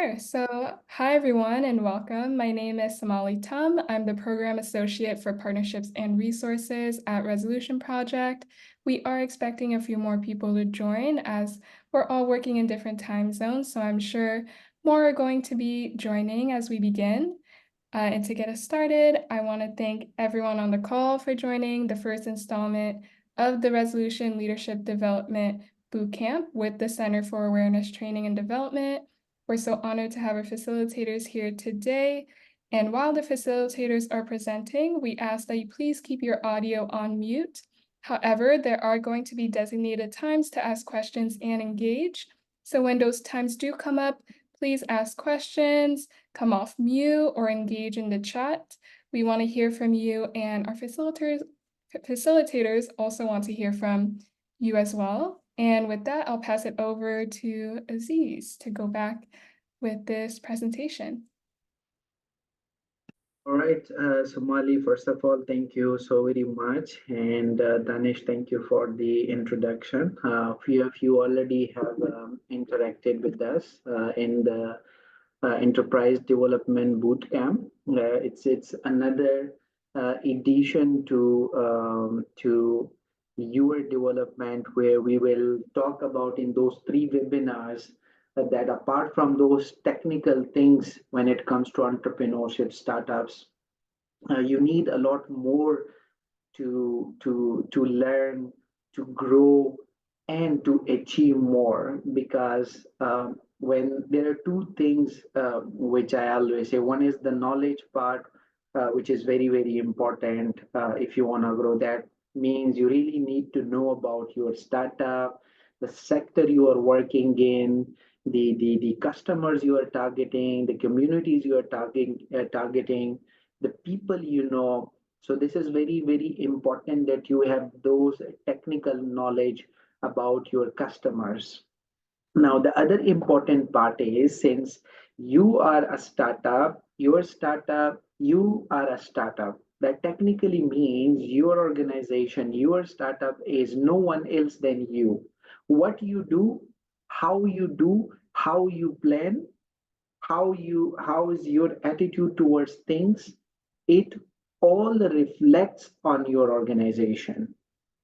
Sure. So, hi everyone and welcome. My name is Somali Tum. I'm the Program Associate for Partnerships and Resources at Resolution Project. We are expecting a few more people to join as we're all working in different time zones, so I'm sure more are going to be joining as we begin. And to get us started, I want to thank everyone on the call for joining the first installment of the Resolution Leadership Development Bootcamp with the Center for Awareness Training and Development. We're so honored to have our facilitators here today. And while the facilitators are presenting, we ask that you please keep your audio on mute. However, there are going to be designated times to ask questions and engage. So when those times do come up, please ask questions, come off mute, or engage in the chat. We want to hear from you, and our facilitators also want to hear from you as well. And with that, I'll pass it over to Aziz to go back with this presentation. All right, Somali, first of all, thank you so very much. And Danish, thank you for the introduction. Few of you already have interacted with us in the Enterprise Development Bootcamp. It's another addition to your development where we will talk about in those three webinars that apart from those technical things when it comes to entrepreneurship startups, you need a lot more to learn, to grow, and to achieve more. Because when there are two things which I always say, one is the knowledge part, which is very important. If you want to grow, that means you really need to know about your startup, the sector you are working in, the customers you are targeting, the communities you are targeting, the people you know. So this is very important that you have those technical knowledge about your customers. Now, the other important part is, since you are a startup, you are a startup. That technically means your organization, your startup is no one else than you. What you do, how you plan, how is your attitude towards things, it all reflects on your organization.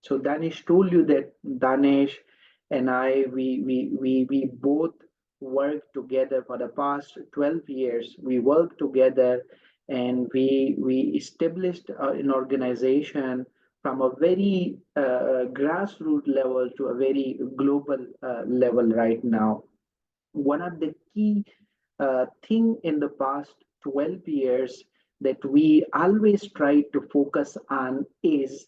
So Danish told you that Danish and I, we both worked together for the past 12 years. We worked together and we established an organization from a very grassroots level to a very global level right now. One of the key thing in the past 12 years that we always try to focus on is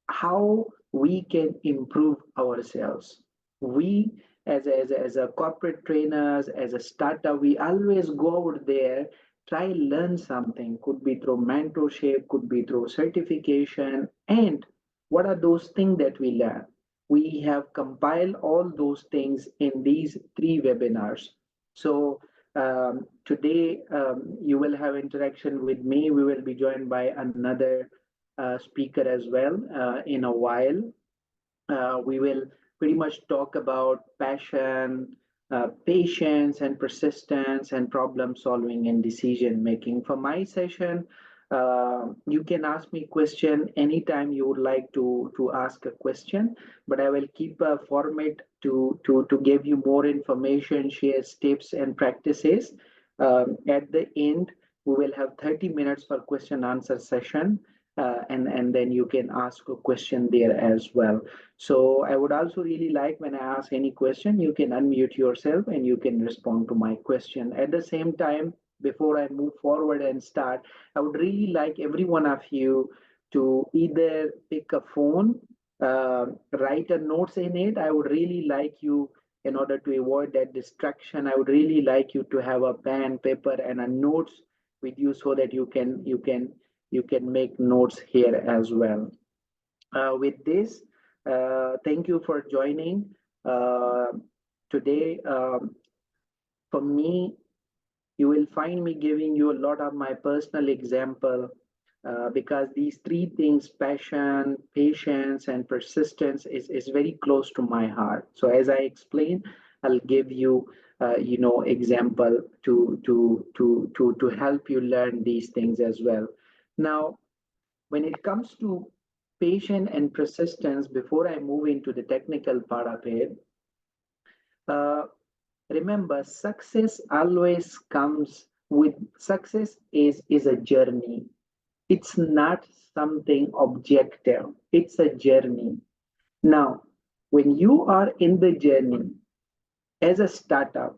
how we can improve ourselves. We, as a corporate trainers, as a startup, we always go out there, try learn something. Could be through mentorship, could be through certification. And what are those things that we learn? We have compiled all those things in these three webinars. So today you will have interaction with me. We will be joined by another speaker as well in a while. We will pretty much talk about passion, patience and persistence, and problem solving and decision making. For my session, you can ask me question anytime you would like to ask a question, but I will keep a format to give you more information, share tips and practices. At the end, we will have 30 minutes for question answer session, and then you can ask a question there as well. So I would also really like, when I ask any question, you can unmute yourself and you can respond to my question. At the same time, before I move forward and start, I would really like every one of you to either pick a phone, write a notes in it. I would really like you, in order to avoid that distraction, I would really like you to have a pen, paper, and a notes with you so that you can make notes here as well. With this, thank you for joining today. For me, you will find me giving you a lot of my personal example because these three things, passion, patience, and persistence, is very close to my heart. So as I explain, I'll give you example to help you learn these things as well. Now, when it comes to patience and persistence, before I move into the technical part of it, uh, remember, success is a journey. It's not something objective. It's a journey. Now, when you are in the journey as a startup,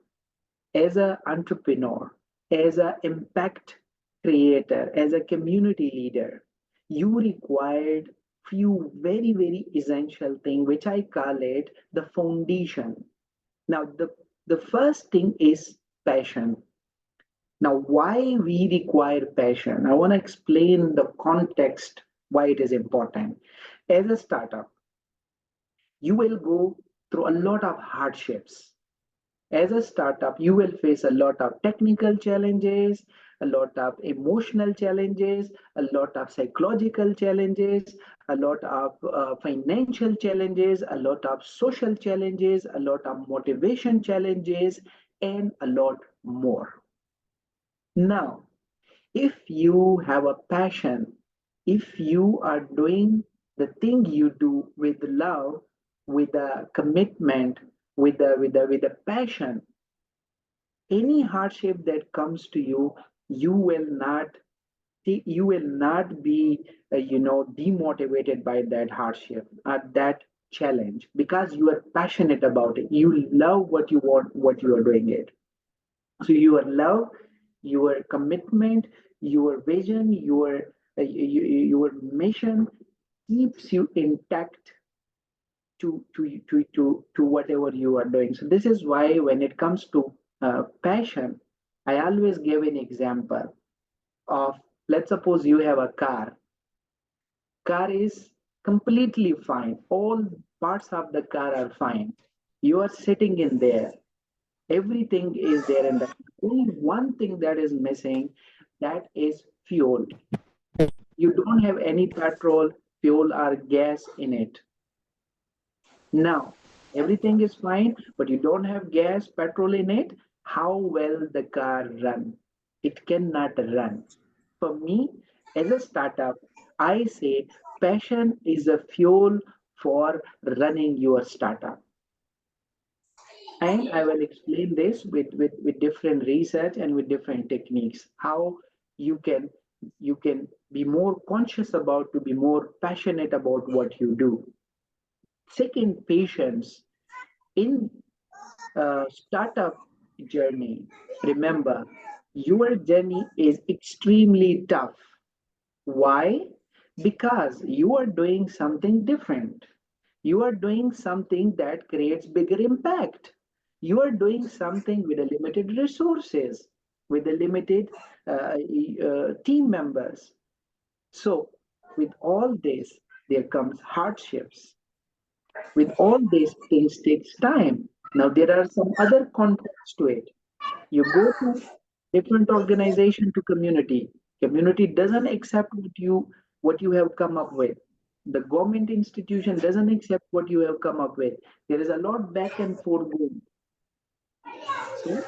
as an entrepreneur, as an impact creator, as a community leader, you required few very, very essential things, which I call it the foundation. Now, the first thing is passion. Now, why we require passion? I want to explain the context why it is important. As a startup, you will go through a lot of hardships. As a startup, you will face a lot of technical challenges, a lot of emotional challenges, a lot of psychological challenges, a lot of financial challenges, a lot of social challenges, a lot of motivation challenges, and a lot more. Now, if you have a passion, if you are doing the thing you do with love, with a commitment, with a passion, any hardship that comes to you, you will not you will not be demotivated by that hardship or that challenge, because you are passionate about it. You love what you want, what you are doing it. So your love, your commitment, your vision, your mission keeps you intact to whatever you are doing. So this is why when it comes to passion, I always give an example of, let's suppose you have a car. Car is completely fine. All parts of the car are fine. You are sitting in there. Everything is there in the car. Only one thing that is missing, that is fuel. You don't have any petrol, fuel, or gas in it. Now, everything is fine, but you don't have gas, petrol in it. How will the car run? It cannot run. For me, as a startup, I say passion is a fuel for running your startup. And I will explain this with different research and with different techniques, how you can you can be more conscious about, to be more passionate about what you do. Second, patience. In startup journey, remember, your journey is extremely tough. Why? Because you are doing something different. You are doing something that creates bigger impact. You are doing something with a limited resources, with a limited team members. So, with all this, there comes hardships. With all these things takes time. Now, there are some other contexts to it. You go to different organization to community. Community doesn't accept what you have come up with. The government institution doesn't accept what you have come up with. There is a lot back and forth going. So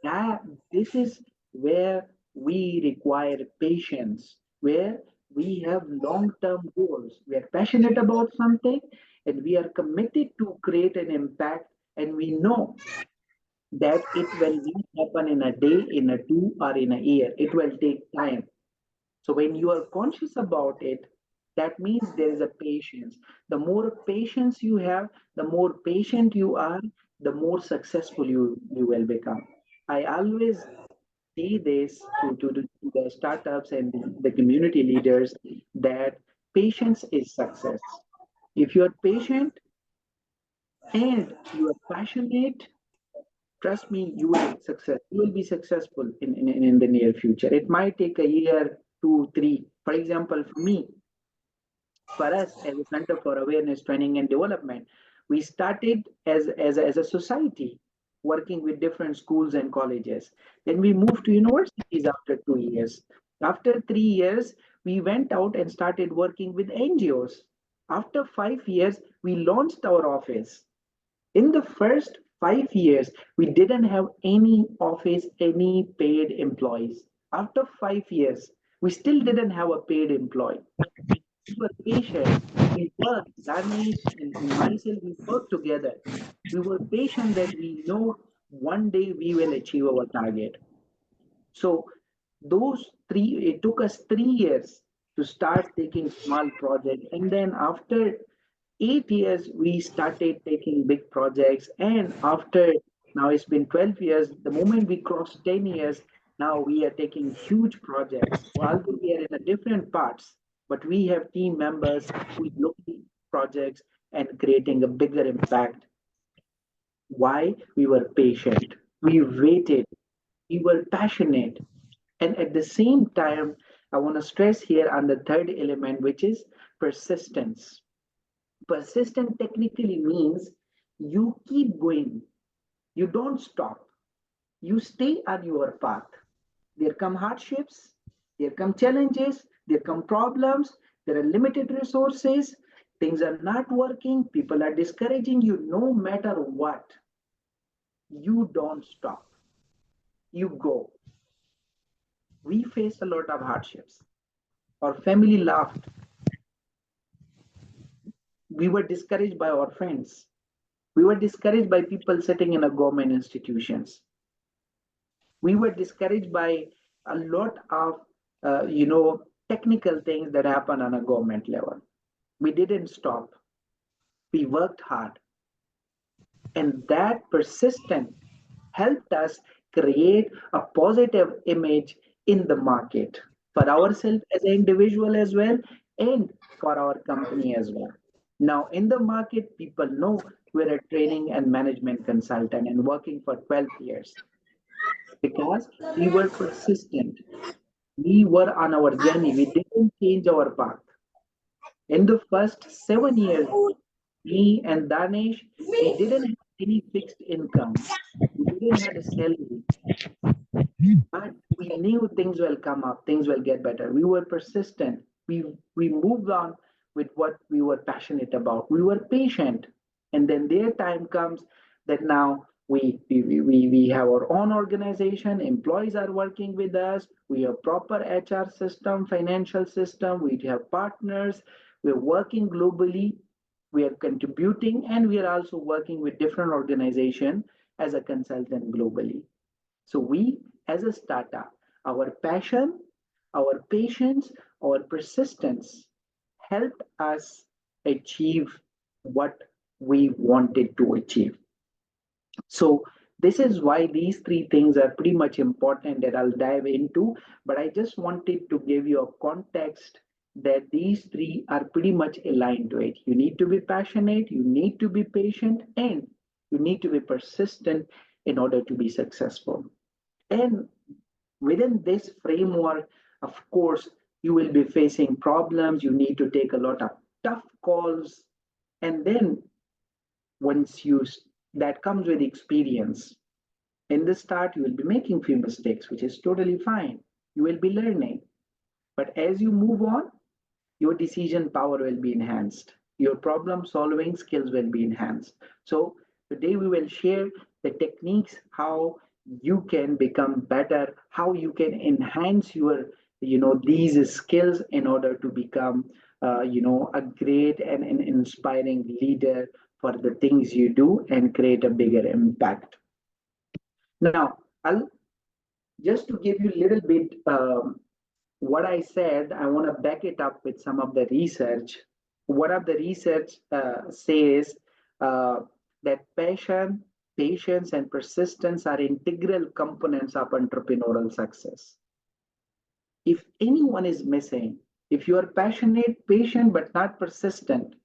that this is where we require patience, where we have long-term goals. We are passionate about something, and we are committed to create an impact, and we know that it will not happen in a day, in a two, or in a year. It will take time. So when you are conscious about it, that means there is a patience. The more patience you have, the more patient you are, the more successful you will become. I always say this to the startups and the community leaders, that patience is success. If you are patient and you are passionate, trust me, you will be successful in the near future. It might take a year, two, three. For example, for me, for us as a Center for Awareness, Training and Development, we started as a society working with different schools and colleges. Then we moved to universities after 2 years. After 3 years, we went out and started working with NGOs. After 5 years, we launched our office. In the first 5 years, we didn't have any office, any paid employees. After 5 years, we still didn't have a paid employee. We were patient. We worked, Danish and myself, we worked together. We were patient that we know one day we will achieve our target. So it took us 3 years to start taking small projects. And then after 8 years, we started taking big projects. And after now it's been 12 years, the moment we crossed 10 years, now we are taking huge projects. Although we are in a different parts, but we have team members who look at projects and creating a bigger impact. Why? We were patient. We waited. We were passionate. And at the same time, I want to stress here on the third element, which is persistence. Persistent technically means you keep going, you don't stop, you stay on your path. There come hardships, there come challenges, there come problems, there are limited resources, things are not working, people are discouraging you. No matter what, you don't stop, you go. We faced a lot of hardships. Our family laughed. We were discouraged by our friends. We were discouraged by people sitting in a government institutions. We were discouraged by a lot of technical things that happen on a government level. We didn't stop. We worked hard, and that persistence helped us create a positive image in the market for ourselves as an individual as well, and for our company as well. Now in the market, people know we're a training and management consultant and working for 12 years because we were persistent. We were on our journey. We didn't change our path. In the first 7 years, me and Danish, we didn't have any fixed income. We didn't have a salary, but we knew things will come up, things will get better. We were persistent. We moved on with what we were passionate about. We were patient, and then their time comes that now we have our own organization. Employees are working with us. We have proper HR system, financial system. We have partners. We're working globally. We are contributing, and we are also working with different organizations as a consultant globally. So we, as a startup, our passion, our patience, our persistence helped us achieve what we wanted to achieve. So this is why these three things are pretty much important that I'll dive into, but I just wanted to give you a context that these three are pretty much aligned to it. You need to be passionate, you need to be patient, and you need to be persistent in order to be successful. And within this framework, of course, you will be facing problems. You need to take a lot of tough calls. And then once you, that comes with experience. In the start, you will be making few mistakes, which is totally fine. You will be learning. But as you move on, your decision power will be enhanced. Your problem solving skills will be enhanced. So today we will share the techniques, how you can become better, how you can enhance your, these skills in order to become, a great and inspiring leader for the things you do and create a bigger impact. Now, I'll just to give you a little bit what I said, I want to back it up with some of the research. What of the research says that passion, patience, and persistence are integral components of entrepreneurial success. If anyone is missing, if you are passionate, patient, but not persistent,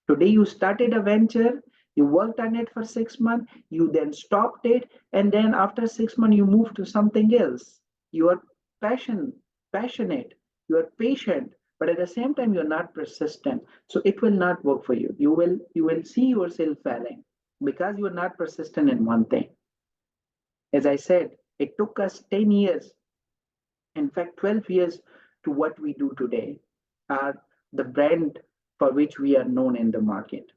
today you started a venture, you worked on it for 6 months, you then stopped it, and then after 6 months you moved to something else. You are passionate, you are patient, but at the same time you're not persistent. So it will not work for you. You will see yourself failing because you are not persistent in one thing. As I said, it took us 10 years, in fact 12 years, to what we do today, the brand for which we are known in the market.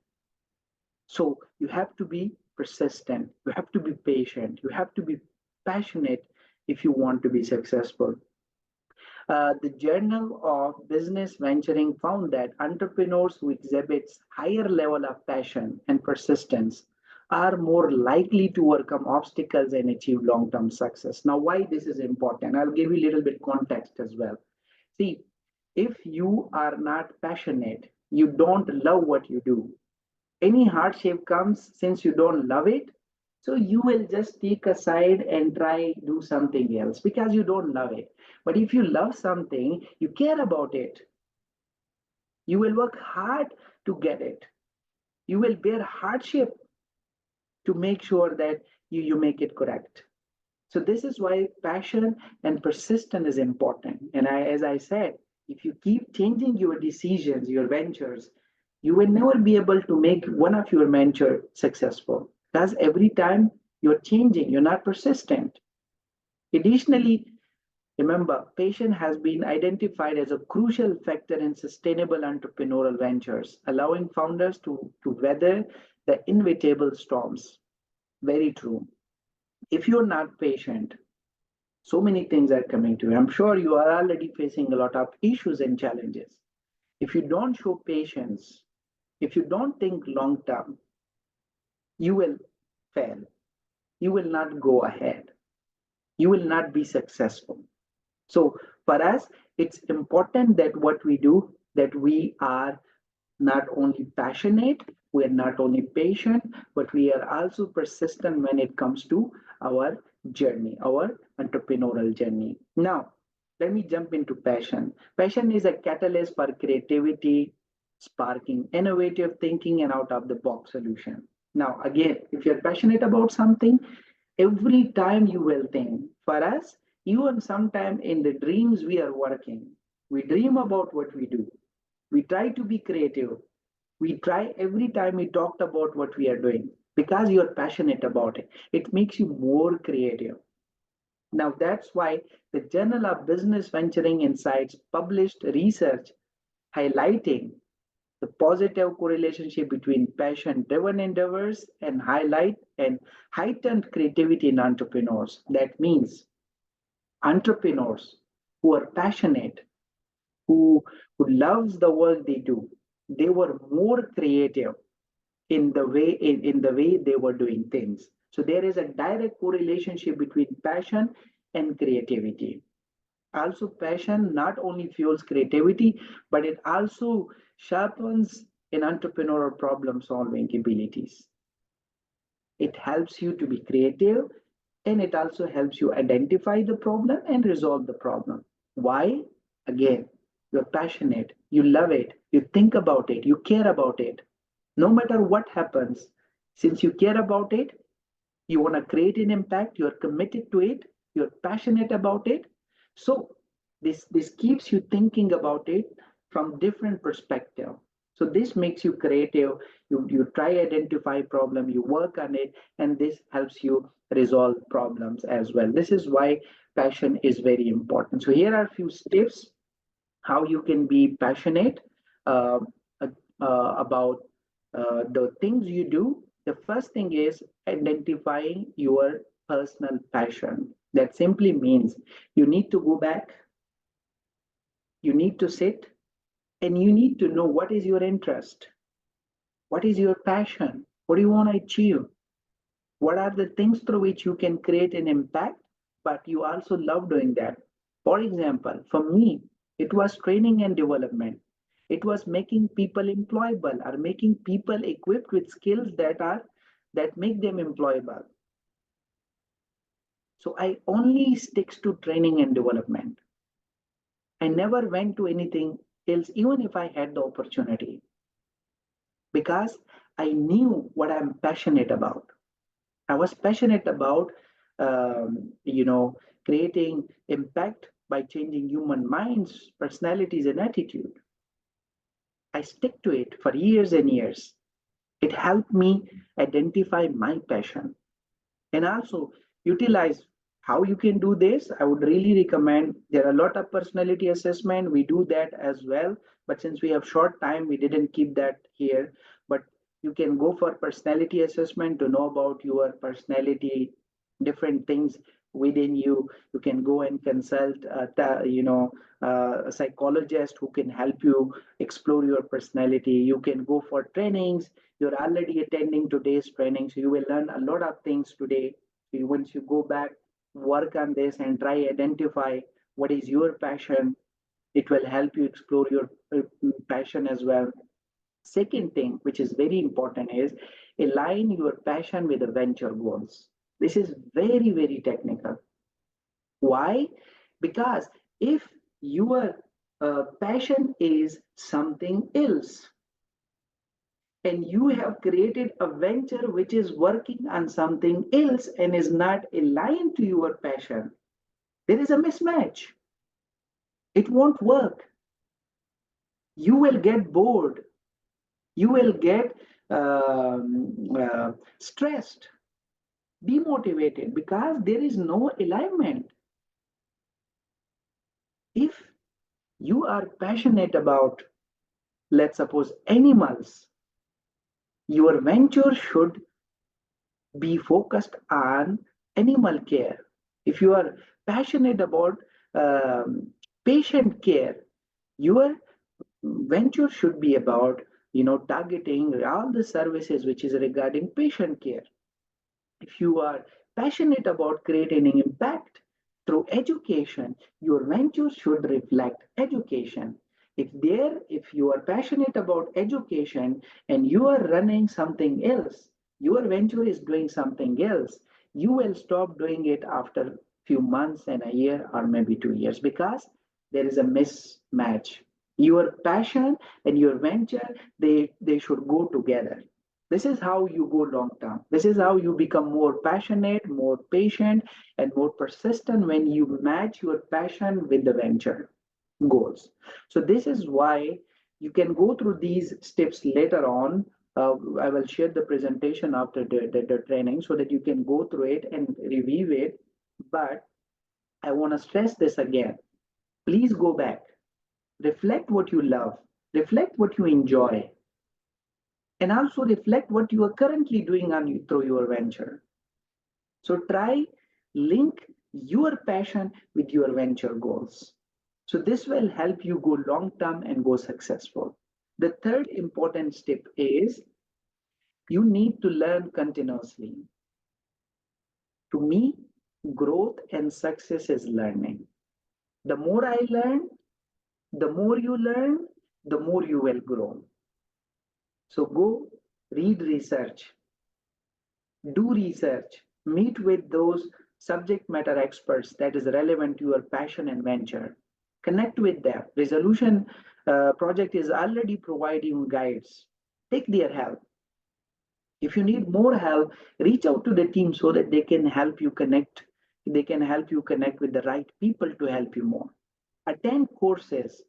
So you have to be persistent. You have to be patient. You have to be passionate if you want to be successful. The Journal of Business Venturing found that entrepreneurs who exhibit higher level of passion and persistence are more likely to overcome obstacles and achieve long-term success. Now, why this is important? I'll give you a little bit context as well. See, if you are not passionate, you don't love what you do. Any hardship comes since you don't love it, so you will just take aside and try do something else because you don't love it. But if you love something, you care about it, you will work hard to get it, you will bear hardship to make sure that you make it correct. So this is why passion and persistence is important. And as I said, if you keep changing your decisions, your ventures, you will never be able to make one of your venture successful. Because every time you're changing, you're not persistent. Additionally, remember, patience has been identified as a crucial factor in sustainable entrepreneurial ventures, allowing founders to weather the inevitable storms. Very true. If you're not patient, so many things are coming to you. I'm sure you are already facing a lot of issues and challenges. If you don't show patience, if you don't think long term, you will fail. You will not go ahead. You will not be successful. So for us, it's important that what we do, that we are not only passionate, we are not only patient, but we are also persistent when it comes to our journey, our entrepreneurial journey. Now, let me jump into passion. Passion is a catalyst for creativity, sparking innovative thinking and out of the box solution. Now, again, if you're passionate about something, every time you will think. For us, even sometime in the dreams we are working, we dream about what we do. We try to be creative. We try every time we talked about what we are doing because you're passionate about it. It makes you more creative. Now, that's why the Journal of Business Venturing Insights published research highlighting the positive correlation between passion driven endeavors and highlight and heightened creativity in entrepreneurs. That means entrepreneurs who are passionate, who, who loves the work they do, they were more creative in the way they were doing things. So there is a direct correlation between passion and creativity. Also, passion not only fuels creativity, but it also sharpens an entrepreneurial problem solving abilities. It helps you to be creative, and it also helps you identify the problem and resolve the problem. Why? Again, you're passionate, you love it, you think about it, you care about it. No matter what happens, since you care about it, you want to create an impact, you're committed to it, you're passionate about it. So this keeps you thinking about it from different perspective. So this makes you creative. You try identify problem, you work on it, and this helps you resolve problems as well. This is why passion is very important. So here are a few tips how you can be passionate uh, about the things you do. The first thing is identifying your personal passion. That simply means you need to go back, you need to sit, and you need to know what is your interest, what is your passion, what do you want to achieve, what are the things through which you can create an impact, but you also love doing that. For example, for me, it was training and development. It was making people employable or making people equipped with skills that make them employable. So I only sticks to training and development. I never went to anything else, even if I had the opportunity, because I knew what I'm passionate about. I was passionate about, creating impact by changing human minds, personalities, and attitude. I stick to it for years and years. It helped me identify my passion and also utilize how you can do this. I would really recommend. There are a lot of personality assessment. We do that as well, but since we have short time, we didn't keep that here. But You can go for personality assessment to know about your personality, different things within you. You can go and consult, a psychologist who can help you explore your personality. You can go for trainings. You're already attending today's training, so you will learn a lot of things today. Once you go back, work on this and try identify what is your passion. It will help you explore your passion as well. Second thing, which is very important, is align your passion with the venture goals. This is very, very technical. Why? Because if your passion is something else and you have created a venture which is working on something else and is not aligned to your passion, there is a mismatch. It won't work. You will get bored. You will get stressed, demotivated because there is no alignment. If you are passionate about, let's suppose, animals, your venture should be focused on animal care. If you are passionate about patient care, your venture should be about targeting all the services which is regarding patient care. If you are passionate about creating an impact through education, your venture should reflect education. If you are passionate about education and you are running something else, your venture is doing something else, you will stop doing it after few months and a year or maybe 2 years because there is a mismatch. Your passion and your venture, they should go together. This is how you go long term. This is how you become more passionate, more patient, and more persistent when you match your passion with the venture goals. So, this is why you can go through these steps later on. I will share the presentation after the training so that you can go through it and review it. But I want to stress this again. Please go back, reflect what you love, reflect what you enjoy, and also reflect what you are currently doing through your venture. So try link your passion with your venture goals. So this will help you go long term and go successful. The third important step is you need to learn continuously. To me, growth and success is learning. The more I learn, the more you learn, the more you will grow. So go read research, do research, meet with those subject matter experts that is relevant to your passion and venture. Connect with them. Resolution Project is already providing guides. Take their help. If you need more help, reach out to the team so that they can help you connect. They can help you connect with the right people to help you more. Attend courses.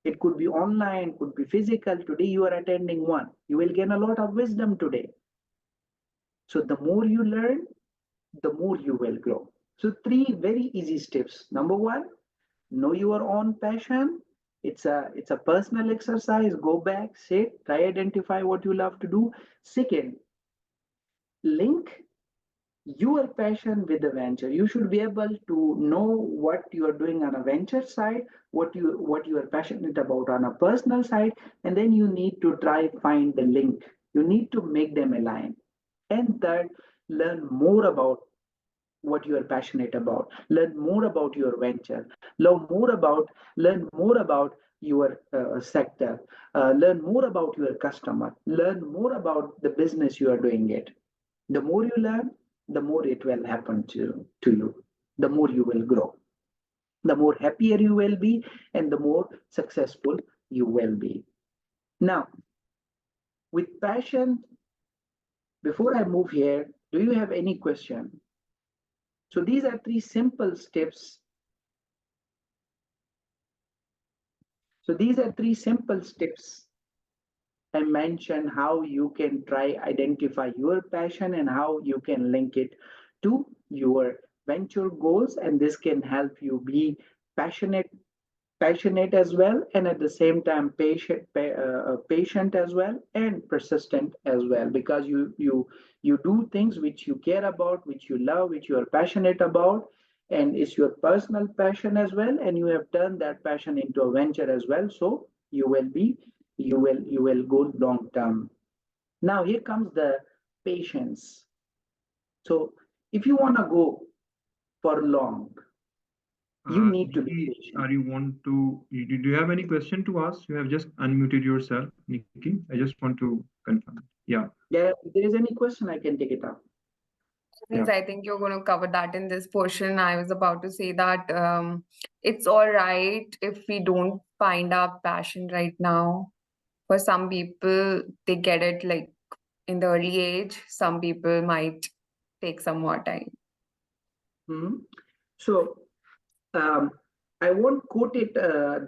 It could be online, could be physical. Today you are attending one. You will gain a lot of wisdom today. So the more you learn, the more you will grow. So three very easy steps. Number one, know your own passion. It's a personal exercise. Go back, sit, try identify what you love to do. Second, link your passion with the venture. You should be able to know what you are doing on a venture side, what you are passionate about on a personal side, and then you need to try find the link. You need to make them align. And third, learn more about what you are passionate about, learn more about your venture, learn more about your sector, learn more about your customer, learn more about the business you are doing it. The more you learn, the more it will happen to you, the more you will grow, the more happier you will be, and the more successful you will be. Now, with passion, before I move here, do you have any question? So these are three simple steps. So these are three simple steps I mentioned how you can try identify your passion and how you can link it to your venture goals. And this can help you be passionate, passionate as well, and at the same time patient as well, and persistent as well, because you do things which you care about, which you love, which you are passionate about, and it's your personal passion as well, and you have turned that passion into a venture as well. So you will go long term. Now here comes the patience. So if you want to go for long, you need to be Nikki, patient. do you have any question to ask? You have just unmuted yourself, Nikki. I just want to confirm. Yeah, Yeah, if there is any question, I can take it up. yeah. Since I think you're going to cover that in this portion, I was about to say that it's all right if we don't find our passion right now. For some people, they get it like in the early age. Some people might take some more time. Mhm. So um, I won't quote it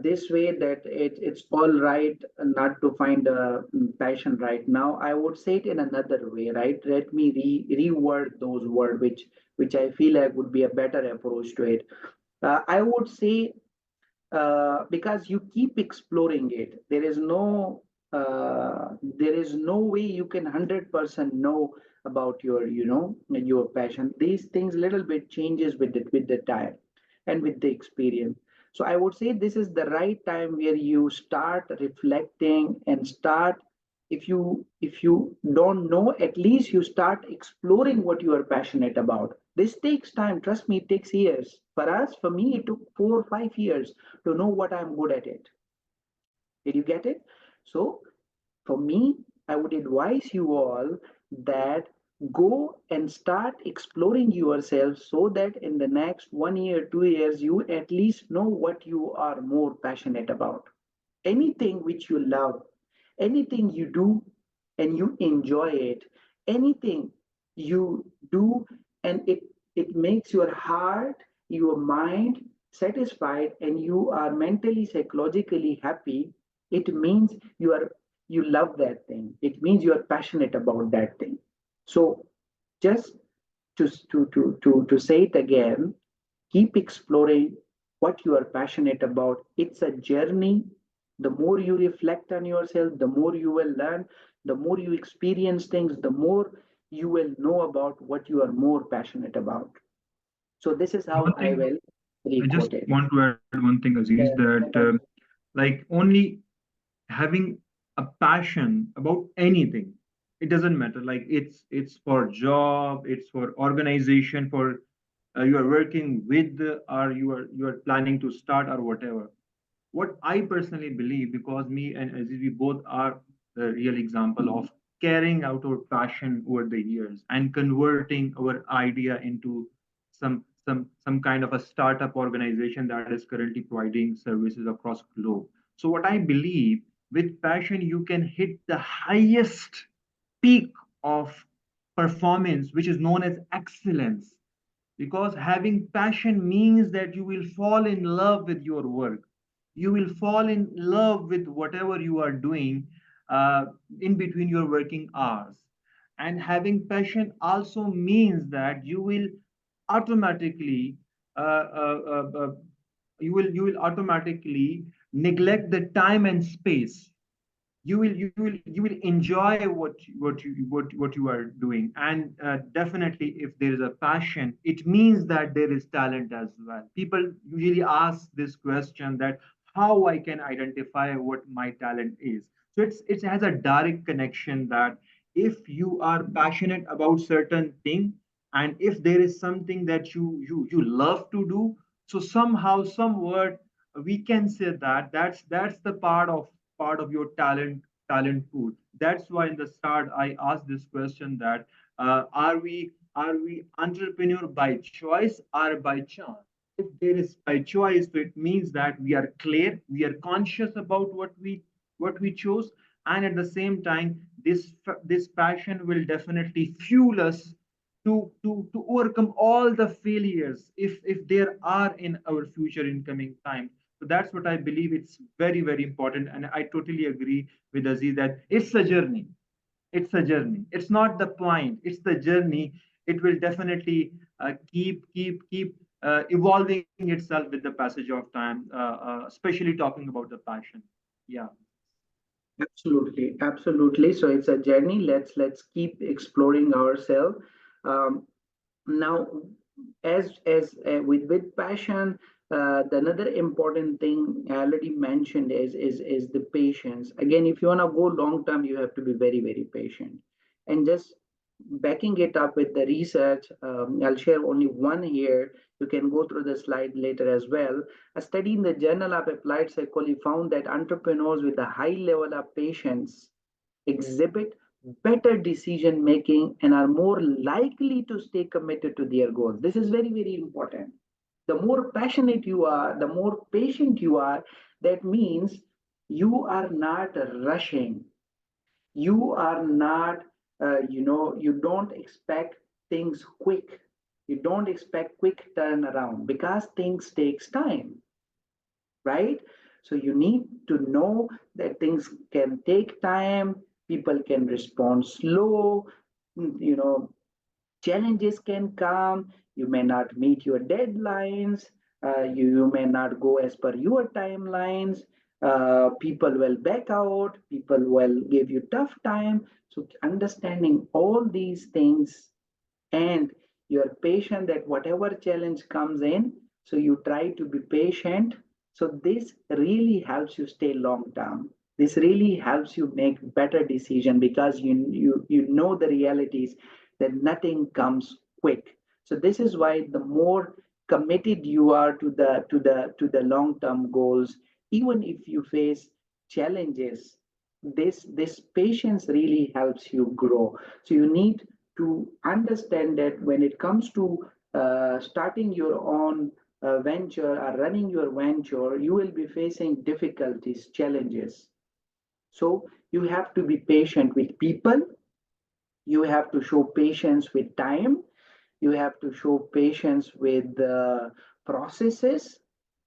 this way that it's all right not to find a passion right now. I would say it in another way, right? Let me reword those words, which I feel like would be a better approach to it. I would say because you keep exploring it, there is no way you can 100% know about your passion. These things little bit changes with the time and with the experience. So I would say this is the right time where you start reflecting and start, if you don't know, at least you start exploring what you are passionate about. This takes time, trust me, it takes years. For me it took 4 or 5 years to know what I'm good at it. Did you get it? So for me, I would advise you all that go and start exploring yourself, so that in the next 1 year, 2 years, you at least know what you are more passionate about. Anything which you love, anything you do and you enjoy it, anything you do and it makes your heart, your mind satisfied, and you are mentally, psychologically happy, it means you love that thing. It means you are passionate about that thing. So just to say it again, keep exploring what you are passionate about. It's a journey. The more you reflect on yourself, the more you will learn, the more you experience things, the more you will know about what you are more passionate about. So this is how One I thing will I just re-quote it. want to add one thing, Aziz, Yeah. that like only having a passion about anything, it doesn't matter. Like it's for job, it's for organization, for you are working with, or you are planning to start or whatever. What I personally believe, because me and Aziz, we both are the real example of carrying out our passion over the years and converting our idea into some kind of a startup organization that is currently providing services across globe. So what I believe, with passion you can hit the highest peak of performance, which is known as excellence, because having passion means that you will fall in love with your work, you will fall in love with whatever you are doing in between your working hours. And having passion also means that you will automatically uh, uh, uh, uh, you will automatically neglect the time and space. You will enjoy what you are doing. And definitely, if there is a passion, it means that there is talent as well. People usually ask this question, that how I can identify what my talent is. So it has a direct connection, that if you are passionate about certain thing, and if there is something that you love to do, so somehow somewhat we can say that that's the part of your talent pool. That's why in the start I asked this question, that are we entrepreneur by choice or by chance? If there is by choice, so it means that we are clear, we are conscious about what we chose, and at the same time, this passion will definitely fuel us to overcome all the failures, if there are in our future in coming time. So that's what I believe. It's very, very important, and I totally agree with Aziz that it's a journey. It's not the point, it's the journey. It will definitely keep evolving itself with the passage of time, especially talking about the passion. Yeah. Absolutely, absolutely. So it's a journey. Let's keep exploring ourselves. Um, now, as with passion, the another important thing I already mentioned is the patience. Again, if you want to go long term, you have to be very patient. And just backing it up with the research, I'll share only one here. You can go through the slide later as well. A study in the Journal of Applied Psychology found that entrepreneurs with a high level of patience exhibit better decision making and are more likely to stay committed to their goals. This is very important. The more passionate you are, the more patient you are. That means you are not rushing. You are not, you don't expect things quick. You don't expect quick turnaround because things takes time, right? So you need to know that things can take time, people can respond slow, you know, challenges can come, you may not meet your deadlines, you may not go as per your timelines, people will back out, people will give you tough time. So understanding all these things, and you're patient that whatever challenge comes in, so you try to be patient. So this really helps you stay long term. This really helps you make better decision because you know the realities that nothing comes quick. So this is why the more committed you are to the long term goals, even if you face challenges, this patience really helps you grow. So you need to understand that when it comes to starting your own venture or running your venture, you will be facing difficulties, challenges. So you have to be patient with people, you have to show patience with time, you have to show patience with the processes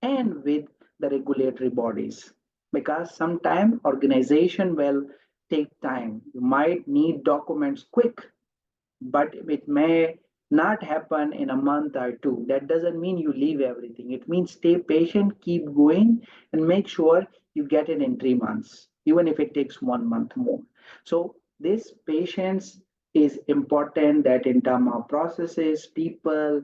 and with the regulatory bodies, because sometimes organization will take time. You might need documents quick, but it may not happen in a month or two. That doesn't mean you leave everything. It means stay patient, keep going, and make sure you get it in 3 months, even if it takes 1 month more. So this patience is important, that in terms of processes, people,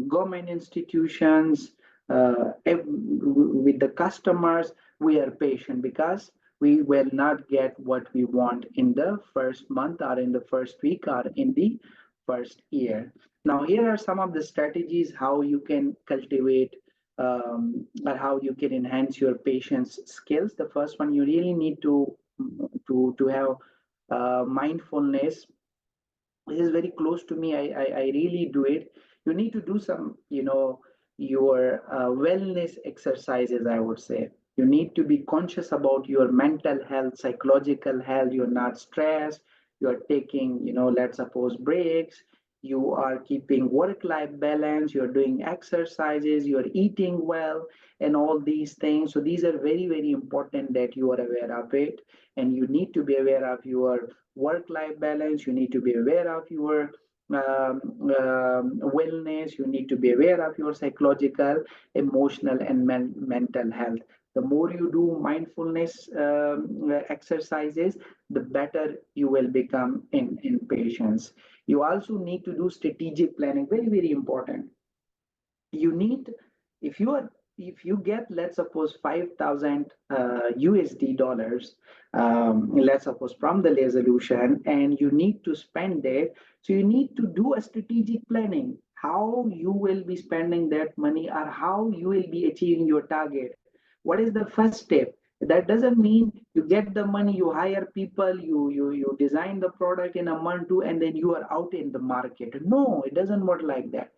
government institutions, with the customers, we are patient because we will not get what we want in the first month or in the first week or in the first year. Now, here are some of the strategies how you can cultivate or how you can enhance your patience skills. The first one, you really need to have mindfulness. This is very close to me. I really do it. You need to do some, your wellness exercises, I would say. You need to be conscious about your mental health, psychological health. You're not stressed. You're taking, let's suppose breaks. You are keeping work-life balance. You're doing exercises. You're eating well, and all these things. So these are very important that you are aware of it, and you need to be aware of your work-life balance. You need to be aware of your wellness. You need to be aware of your psychological, emotional, and mental health. The more you do mindfulness exercises, the better you will become in patience. You also need to do strategic planning. Very important. You need, if you are, if you get, let's suppose, 5,000 USD dollars, let's suppose, from the resolution, and you need to spend it. So you need to do a strategic planning, how you will be spending that money or how you will be achieving your target. What is the first step? That doesn't mean you get the money, you hire people, you design the product in a month, two, and then you are out in the market. No, it doesn't work like that.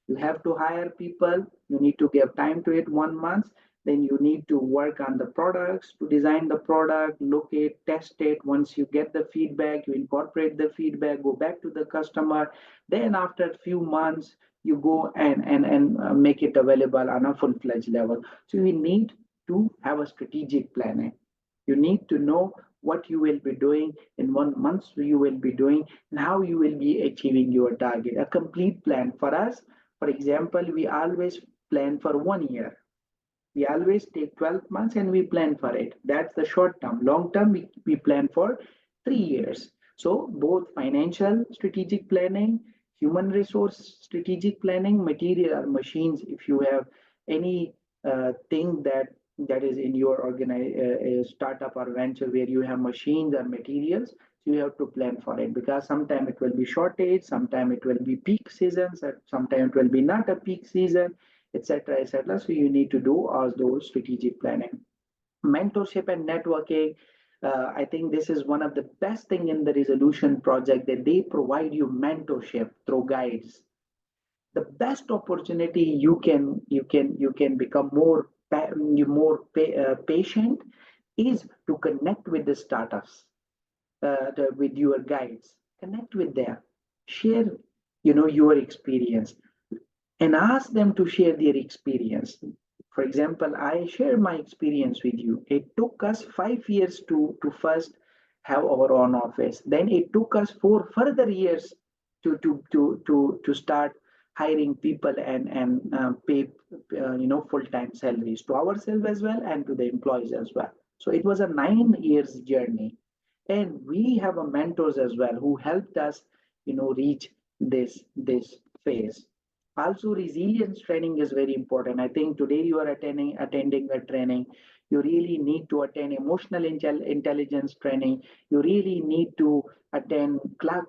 You have to hire people, you need to give time to it, 1 month. Then you need to work on the products, to design the product, look it, test it. Once you get the feedback, you incorporate the feedback, go back to the customer. Then after a few months, you go and make it available on a full-fledged level. So you need to have a strategic planning. You need to know what you will be doing in 1 month, you will be doing, and how you will be achieving your target. A complete plan for us. For example, we always plan for 1 year. We always take 12 months and we plan for it. That's the short term. Long term, we plan for 3 years. So both financial strategic planning, human resource strategic planning, material or machines. If you have any thing that is in your startup or venture where you have machines or materials, so you have to plan for it, because sometime it will be shortage, sometime it will be peak seasons, sometime it will be not a peak season, etc., etc. So you need to do all those strategic planning. Mentorship and networking. I think this is one of the best thing in the resolution project, that they provide you mentorship through guides. The best opportunity you can become patient is to connect with the startups, with your guides. Connect with them, share your experience, and ask them to share their experience. For example, I share my experience with you. It took us 5 years to first have our own office. Then it took us 4 further years to start hiring people and pay full-time salaries to ourselves as well and to the employees as well. So it was a 9 years journey, and we have a mentors as well who helped us reach this phase. Also, resilience training is very important. I think today you are attending a training. You really need to attend emotional intelligence training. You really need to attend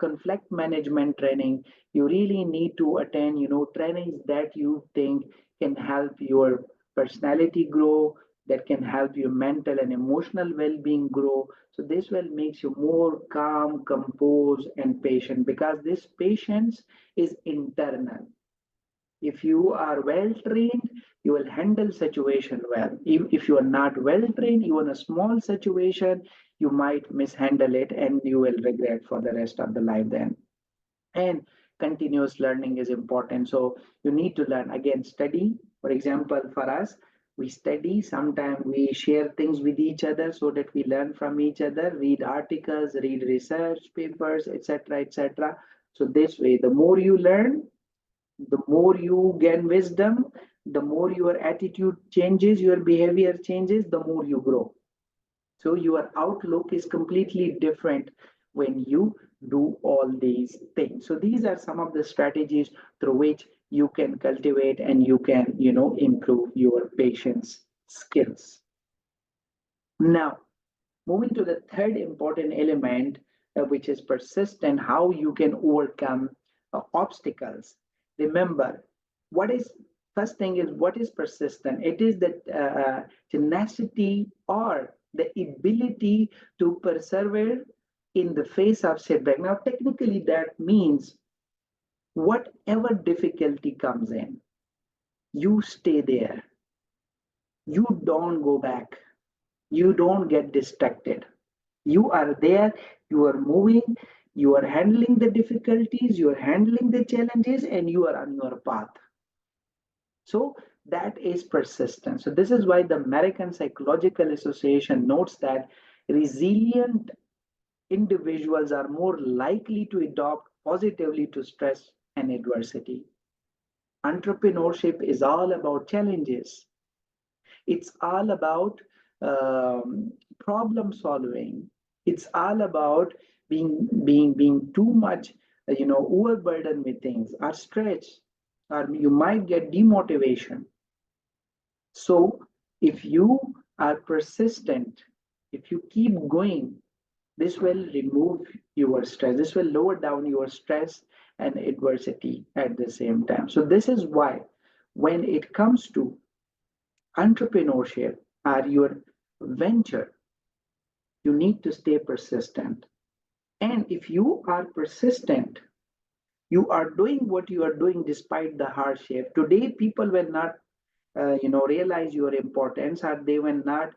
conflict management training. You really need to attend trainings that you think can help your personality grow, that can help your mental and emotional well-being grow. So this will makes you more calm, composed, and patient, because this patience is internal. If you are well trained, you will handle situation well. If you are not well trained, you in a small situation, you might mishandle it and you will regret for the rest of the life then. And continuous learning is important. So you need to learn. Again, study. For example, for us, we study. Sometimes we share things with each other so that we learn from each other, read articles, read research papers, etc., etc. So this way, the more you learn, the more you gain wisdom, the more your attitude changes, your behavior changes, the more you grow. So your outlook is completely different when you do all these things. So these are some of the strategies through which you can cultivate and you can, improve your patience skills. Now, moving to the third important element, which is persistent, how you can overcome obstacles. Remember, what is first thing is what is persistent? It is the tenacity or the ability to persevere in the face of setback. Now, technically, that means whatever difficulty comes in, you stay there. You don't go back. You don't get distracted. You are there, you are moving, you are handling the difficulties, you are handling the challenges, and you are on your path. So that is persistence. So this is why the American Psychological Association notes that resilient individuals are more likely to adopt positively to stress and adversity. Entrepreneurship is all about challenges. It's all about problem solving. It's all about being too much, overburdened with things, or stretch, or you might get demotivation. So if you are persistent, if you keep going, this will remove your stress. This will lower down your stress and adversity at the same time. So this is why when it comes to entrepreneurship or your venture, you need to stay persistent. And if you are persistent, you are doing what you are doing despite the hardship. Today, people will not, realize your importance, or they will not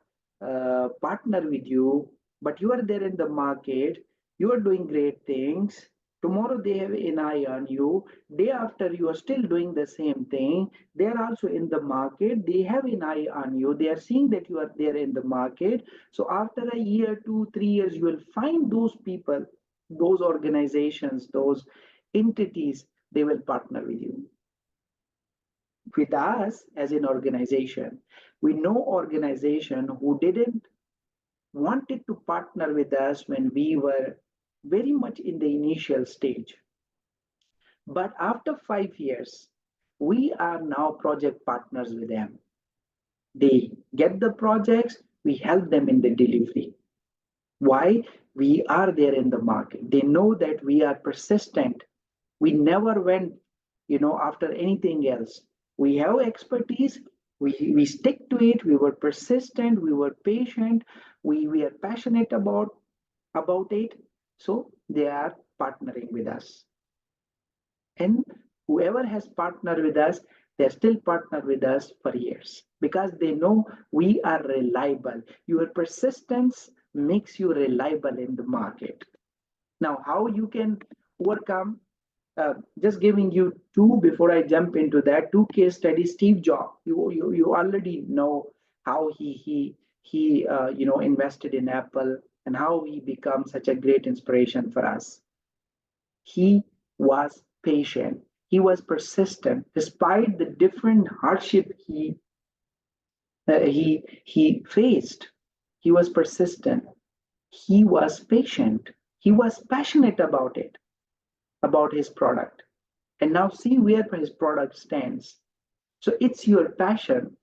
partner with you. But you are there in the market. You are doing great things. Tomorrow they have an eye on you. Day after you are still doing the same thing. They are also in the market. They have an eye on you. They are seeing that you are there in the market. So after a year, 2, 3 years, you will find those people, those organizations, those entities, they will partner with you. With us as an organization, we know organization who didn't wanted to partner with us when we were very much in the initial stage. But after 5 years, we are now project partners with them. They get the projects, we help them in the delivery. Why? We are there in the market. They know that we are persistent. We never went, after anything else. We have expertise. We stick to it. We were persistent. We were patient. We are passionate about it. So they are partnering with us. And whoever has partnered with us, they're still partnered with us for years because they know we are reliable. Your persistence makes you reliable in the market. Now, how you can overcome, just giving you two before I jump into that, two case studies. Steve Jobs, you already know how he invested in Apple and how he became such a great inspiration for us. He was patient. He was persistent despite the different hardship he faced. He was persistent. He was patient. He was passionate about it, about his product. And now see where his product stands. So it's your passion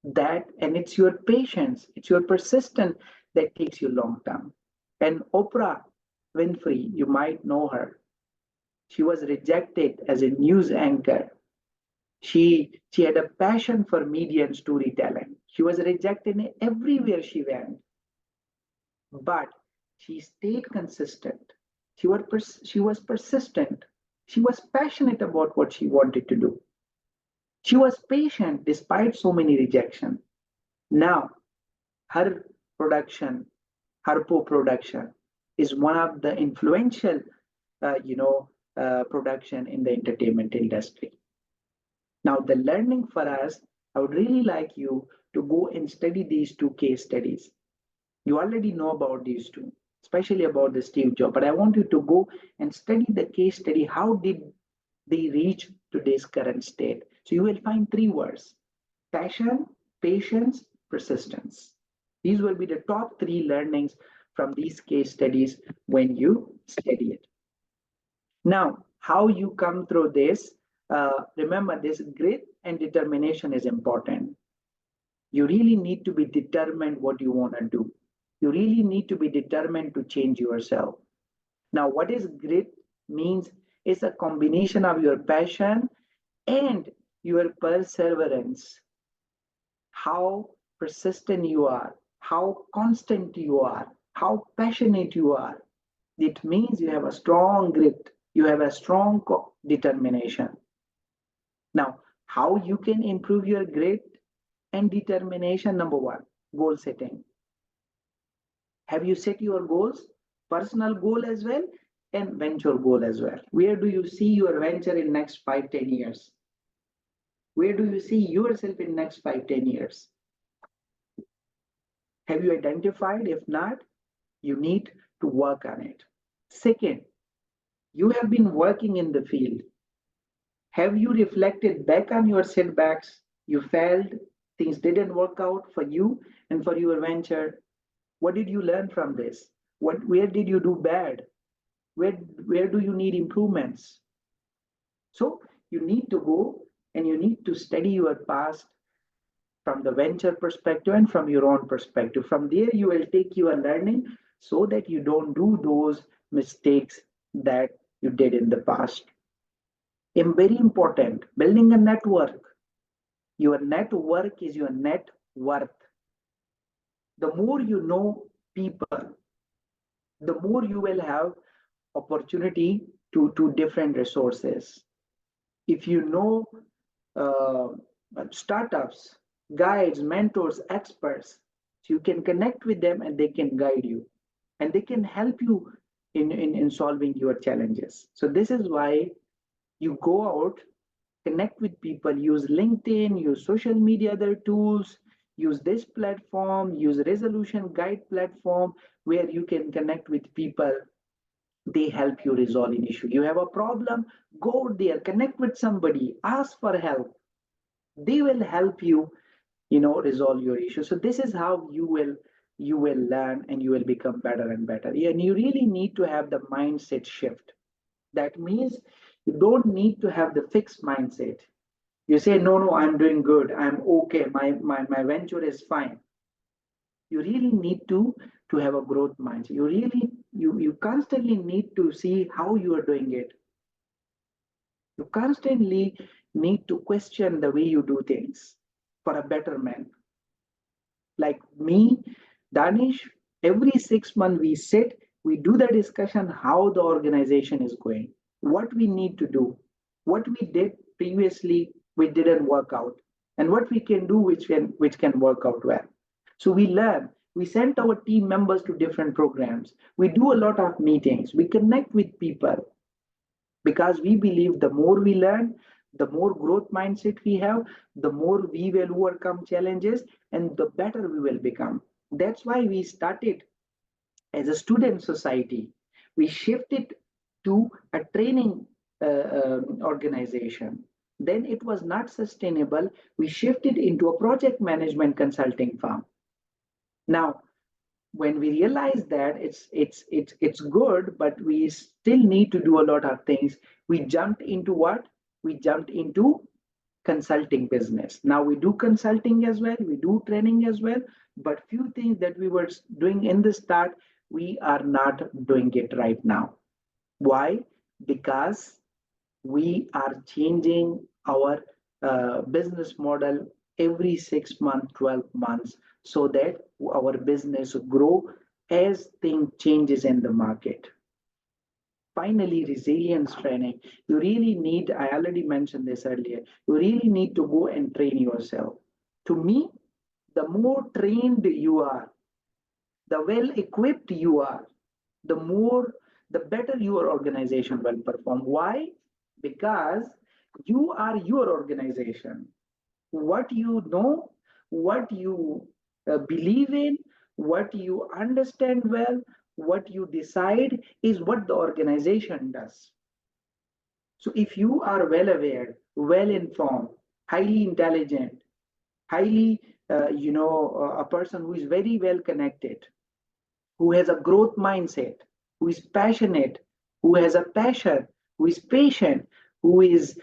and it's your patience, it's your persistence that takes you long term. And Oprah Winfrey, you might know her. She was rejected as a news anchor. She had a passion for media and storytelling. She was rejected everywhere she went, but she stayed consistent. She was persistent. She was passionate about what she wanted to do. She was patient despite so many rejections. Now, her production, Harpo production, is one of the influential, production in the entertainment industry. Now, the learning for us, I would really like you to go and study these two case studies. You already know about these two, especially about the Steve Jobs, but I want you to go and study the case study. How did they reach today's current state? So you will find three words: passion, patience, persistence. These will be the top three learnings from these case studies when you study it. Now, how you come through this, remember this: grit and determination is important. You really need to be determined what you want to do. You really need to be determined to change yourself. Now, what is grit means is a combination of your passion and your perseverance. How persistent you are, how constant you are, how passionate you are. It means you have a strong grit, you have a strong determination. Now, how you can improve your grit and determination? Number one, goal setting. Have you set your goals, personal goal as well, and venture goal as well? Where do you see your venture in next 5, 10 years? Where do you see yourself in next 5, 10 years? Have you identified? If not, you need to work on it. Second, you have been working in the field. Have you reflected back on your setbacks? You failed, things didn't work out for you and for your venture. What did you learn from this? Where did you do bad? Where do you need improvements? So you need to go and you need to study your past from the venture perspective and from your own perspective. From there, you will take your learning so that you don't do those mistakes that you did in the past. And very important, building a network. Your network is your net worth. The more you know people, the more you will have opportunity to different resources. If you know startups, guides, mentors, experts, so you can connect with them and they can guide you and they can help you in solving your challenges. So this is why you go out, connect with people, use LinkedIn, use social media, other tools, use this platform, use resolution guide platform where you can connect with people. They help you resolve an issue. You have a problem, go there, connect with somebody, ask for help. They will help you, resolve your issue. So this is how you will learn and you will become better and better. And you really need to have the mindset shift. That means you don't need to have the fixed mindset. You say, no, no, I'm doing good, I'm okay, my venture is fine. You really need to have a growth mindset. You constantly need to see how you are doing it. You constantly need to question the way you do things for a betterment. Like me, Danish, every 6 months we sit, we do the discussion how the organization is going, what we need to do, what we did previously, we didn't work out, and what we can do which can work out well. So we learn. We send our team members to different programs. We do a lot of meetings. We connect with people because we believe the more we learn, the more growth mindset we have, the more we will overcome challenges and the better we will become. That's why we started as a student society. We shifted to a training organization. Then it was not sustainable. We shifted into a project management consulting firm. Now, when we realize that it's good, but we still need to do a lot of things, we jumped into what? We jumped into consulting business. Now we do consulting as well, we do training as well, but few things that we were doing in the start, we are not doing it right now. Why? Because we are changing our business model every 6 months, 12 months, so that our business grow as thing changes in the market. Finally, resilience training. You really need, I already mentioned this earlier, you really need to go and train yourself. To me, the more trained you are, the well equipped you are, the better your organization will perform. Why? Because you are your organization. What you know, what you believe in, what you understand well, what you decide is what the organization does. So if you are well aware, well informed, highly intelligent, highly, a person who is very well connected, who has a growth mindset, who is passionate, who has a passion, who is patient, who is,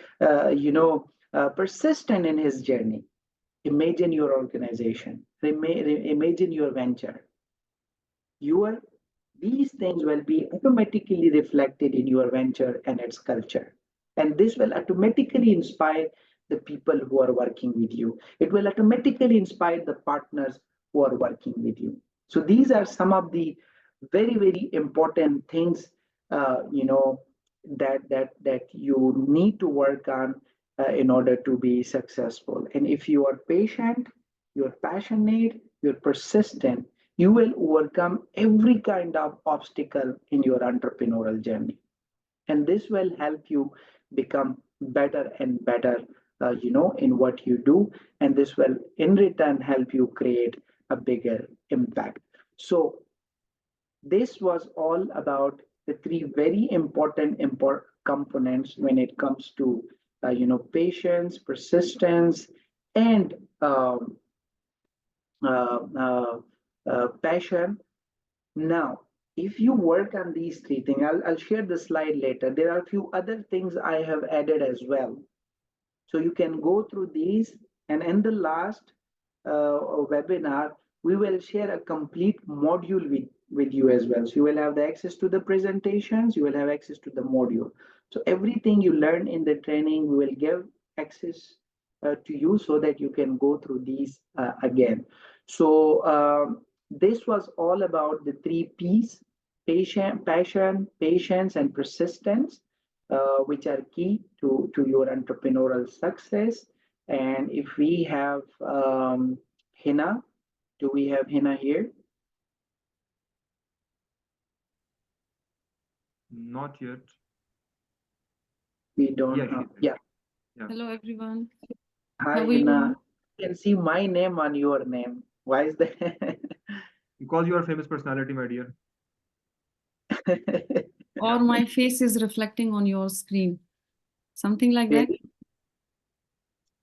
persistent in his journey. Imagine your organization, imagine your venture. Your These things will be automatically reflected in your venture and its culture. And this will automatically inspire the people who are working with you. It will automatically inspire the partners who are working with you. So these are some of the very, very important things, that you need to work on in order to be successful. And if you are patient, you're passionate, you're persistent, you will overcome every kind of obstacle in your entrepreneurial journey. And this will help you become better and better, in what you do. And this will in return help you create a bigger impact. So this was all about the three very important components when it comes to, patience, persistence, and uh, uh, passion. Now, if you work on these three things, I'll share the slide later. There are a few other things I have added as well. So you can go through these, and in the last webinar, we will share a complete module with you as well. So you will have the access to the presentations, you will have access to the module. So everything you learn in the training, we will give access to you so that you can go through these again. So this was all about the three P's: passion, patience, and persistence, which are key to your entrepreneurial success. And if we have Hina, do we have Hina here? Not yet. We don't. Yeah, she's Yeah. Yeah. Hello, everyone. Hi, How are Hina. you? You can see my name on your name. Why is that? Because you are a famous personality, my dear. Or my face is reflecting on your screen. Something like that? Maybe.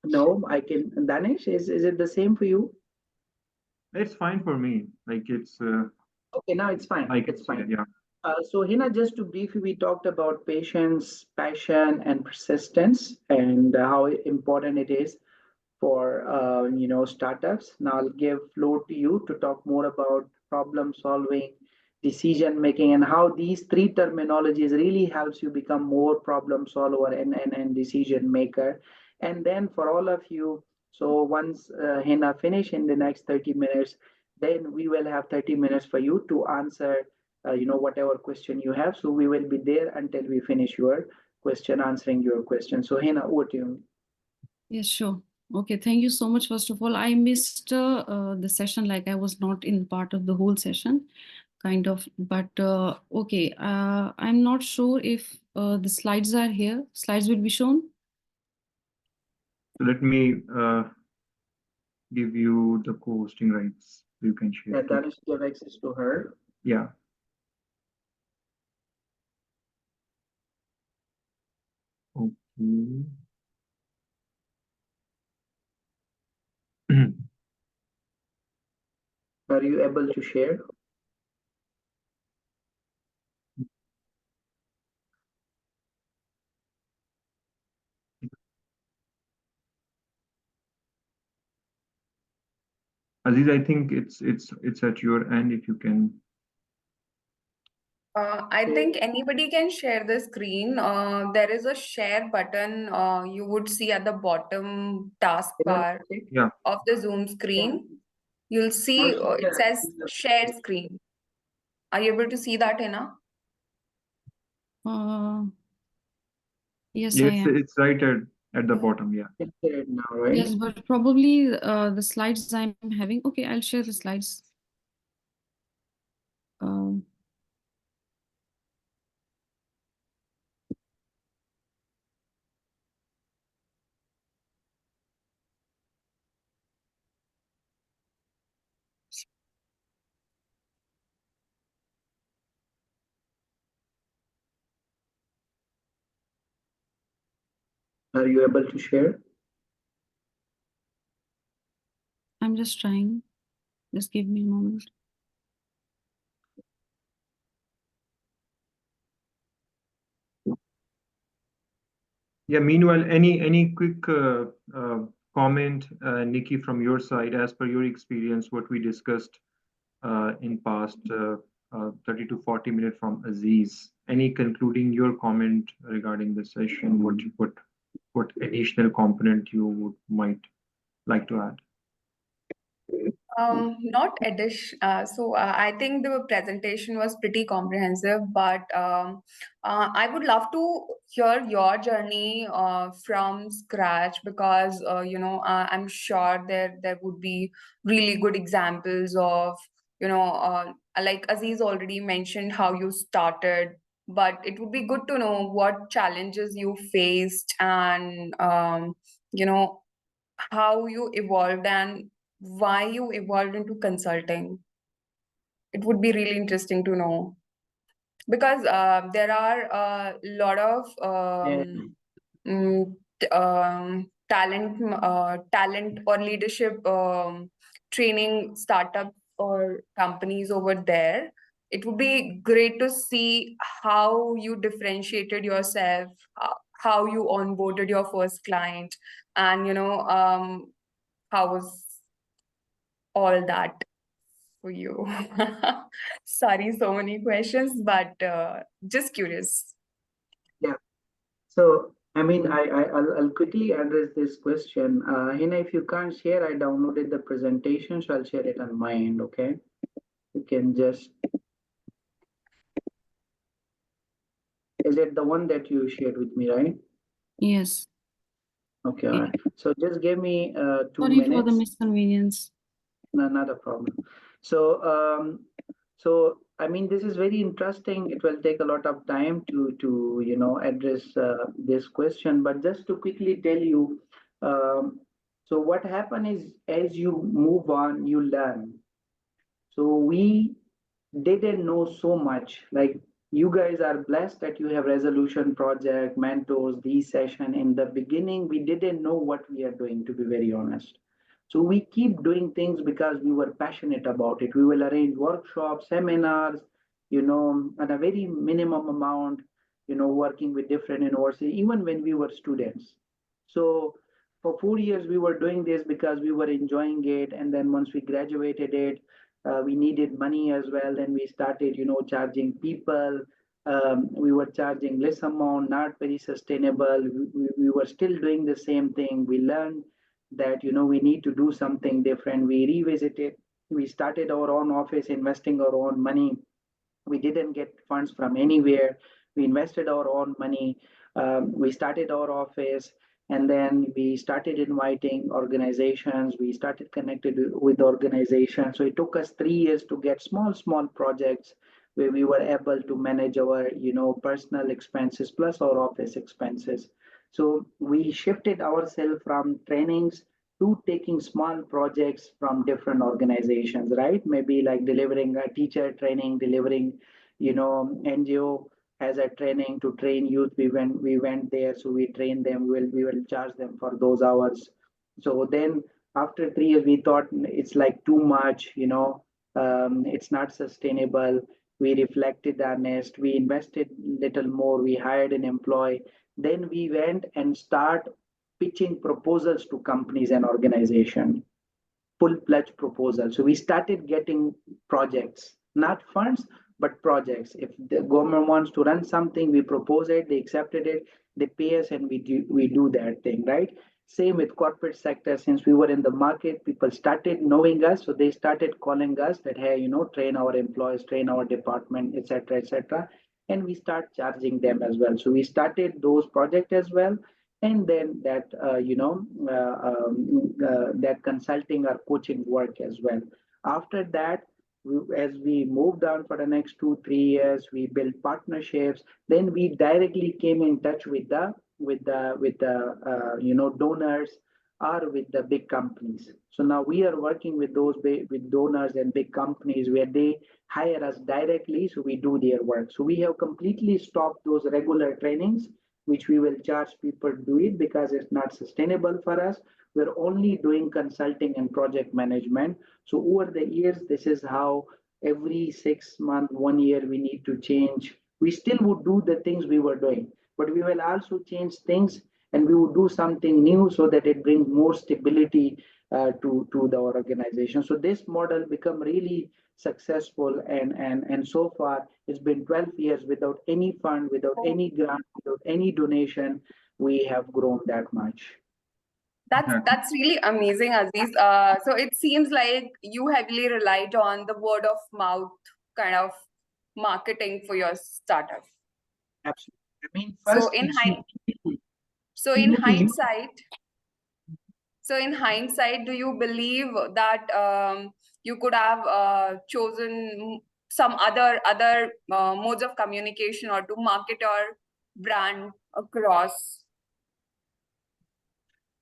No, I can. Danish, is it the same for you? It's fine for me. Like it's Okay, now it's fine. I can It's see it. fine. Yeah. So Hina, just to brief you, we talked about patience, passion, and persistence, and how important it is for startups. Now I'll give floor to you to talk more about problem solving, decision making, and how these three terminologies really helps you become more problem solver and decision maker. And then for all of you, so once Hina finish in the next 30 minutes, then we will have 30 minutes for you to answer whatever question you have. So we will be there until we finish your question, answering your question. So Hina, over to you. Yes, sure. Okay, thank you so much. First of all, I missed the session, like I was not in part of the whole session, kind of. But okay, I'm not sure if the slides are here. Slides will be shown. So let me give you the co-hosting rights. You can share. Yeah, it. Danish, you have access to her. Yeah. Okay. Are you able to share? Aziz, I think it's at your end if you can. I think anybody can share the screen. There is a share button you would see at the bottom taskbar Yeah. of the Zoom screen. You'll see it says share screen. Are you able to see that, Hina? Yes, Yeah, I am. it's right at the bottom. Yeah. It's there now, right? Yes, but probably the slides I'm having. Okay, I'll share the slides. Um, Are you able to share? I'm just trying. Just give me a moment. Yeah. Meanwhile, any quick comment, Nikki, from your side, as per your experience, what we discussed in past 30 to 40 minutes from Aziz. Any concluding your comment regarding the session? What additional component you might like to add? Not addition. I think the presentation was pretty comprehensive, but I would love to hear your journey from scratch because I'm sure there would be really good examples of like Aziz already mentioned how you started, but it would be good to know what challenges you faced and how you evolved and why you evolved into consulting. It would be really interesting to know because there are a lot of Yeah. talent or leadership training startup or companies over there. It would be great to see how you differentiated yourself, how you onboarded your first client, and how was all that for you? Sorry, so many questions, but just curious. Yeah. So I mean, I'll quickly address this question. Hina, if you can't share, I downloaded the presentation, so I'll share it on my end. Okay. You can just. Is it the one that you shared with me, right? Yes. Okay. All right. So just give me 2 Sorry for the minutes. misconvenience. No, not a problem. So I mean, this is very interesting. It will take a lot of time to address this question, but just to quickly tell you, so what happened is as you move on, you learn. So we didn't know so much. Like you guys are blessed that you have resolution project, mentors, these session. In the beginning, we didn't know what we are doing, to be very honest. So we keep doing things because we were passionate about it. We will arrange workshops, seminars, at a very minimum amount, working with different universities, even when we were students. So for 4 years, we were doing this because we were enjoying it. And then once we graduated it, we needed money as well. Then we started, charging people. We were charging less amount, not very sustainable. We were still doing the same thing. We learned that, we need to do something different. We revisited. We started our own office, investing our own money. We didn't get funds from anywhere. We invested our own money. We started our office, and then we started inviting organizations. We started connected with organizations. So it took us 3 years to get small projects where we were able to manage our personal expenses plus our office expenses. So we shifted ourselves from trainings to taking small projects from different organizations, right? Maybe like delivering a teacher training, delivering, NGO has a training to train youth. We went there, so we trained them. We will charge them for those hours. So then after 3 years, we thought it's like too much, it's not sustainable. We reflected our nest. We invested little more. We hired an employee. Then we went and start pitching proposals to companies and organizations, full-fledged proposals. So we started getting projects, not funds, but projects. If the government wants to run something, we propose it, they accepted it, they pay us, and we do that thing, right? Same with corporate sector. Since we were in the market, people started knowing us, so they started calling us that, hey, train our employees, train our department, etc., etc. And we start charging them as well. So we started those projects as well, and then that consulting or coaching work as well. After that, as we moved on for the next 2 3 years, we built partnerships. Then we directly came in touch with the donors or with the big companies. So now we are working with those with donors and big companies where they hire us directly, so we do their work. So we have completely stopped those regular trainings, which we will charge people to do it because it's not sustainable for us. We're only doing consulting and project management. So over the years, this is how every 6 months, 1 year, we need to change. We still would do the things we were doing, but we will also change things, and we will do something new so that it brings more stability to the organization. So this model become really successful, and so far it's been 12 years without any fund, without any grant, without any donation. We have grown that much. That's really amazing, Aziz. So it seems like you heavily relied on the word of mouth kind of marketing for your startup. Absolutely. I mean, first, in hindsight, do you believe that you could have chosen some other modes of communication or to market your brand across?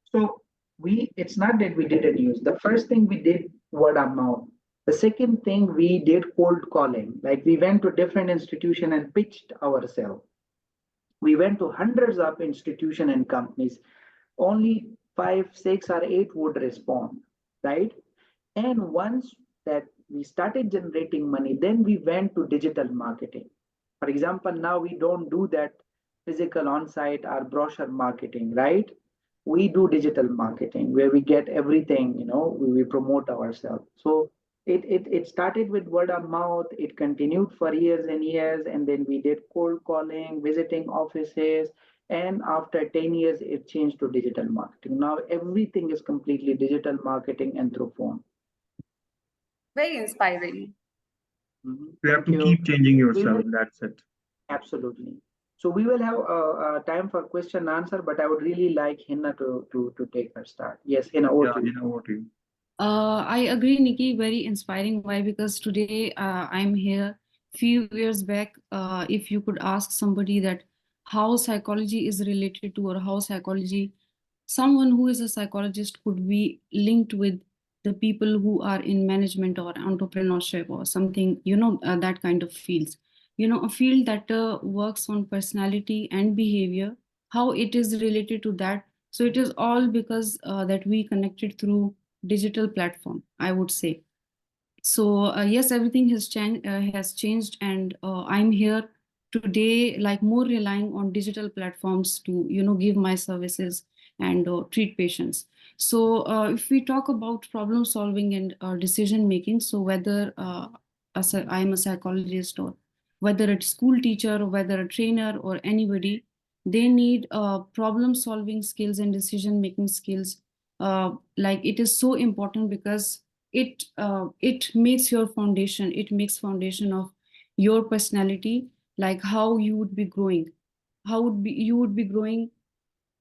So it's not that we didn't use. The first thing we did word of mouth. The second thing we did cold calling. Like we went to different institution and pitched ourselves. We went to hundreds of institution and companies. Only 5, 6, or 8 would respond, right? And once that we started generating money, then we went to digital marketing. For example, now we don't do that physical on-site or brochure marketing, right? We do digital marketing where we get everything, we promote ourselves. So it started with word of mouth. It continued for years and years, and then we did cold calling, visiting offices, and after 10 years, it changed to digital marketing. Now everything is completely digital marketing and through phone. Very inspiring. You have to keep changing yourself. That's it. Absolutely. So we will have time for question and answer, but I would really like Hina to take her start. Yes, Hina, over to you. Hina, over to you. I agree, Nikki. Very inspiring. Why? Because today I'm here few years back, if you could ask somebody that how psychology is related to, or how psychology, someone who is a psychologist could be linked with the people who are in management or entrepreneurship or something, that kind of fields, a field that works on personality and behavior, how it is related to that. So it is all because that we connected through digital platform, I would say. So yes, everything has changed, and I'm here today, like more relying on digital platforms to give my services and treat patients. So if we talk about problem solving and decision making, so whether I'm a psychologist, or whether a school teacher, or whether a trainer or anybody, they need problem solving skills and decision making skills. Like it is so important because it makes your foundation, it makes foundation of your personality, like how you would be growing, how would be you would be growing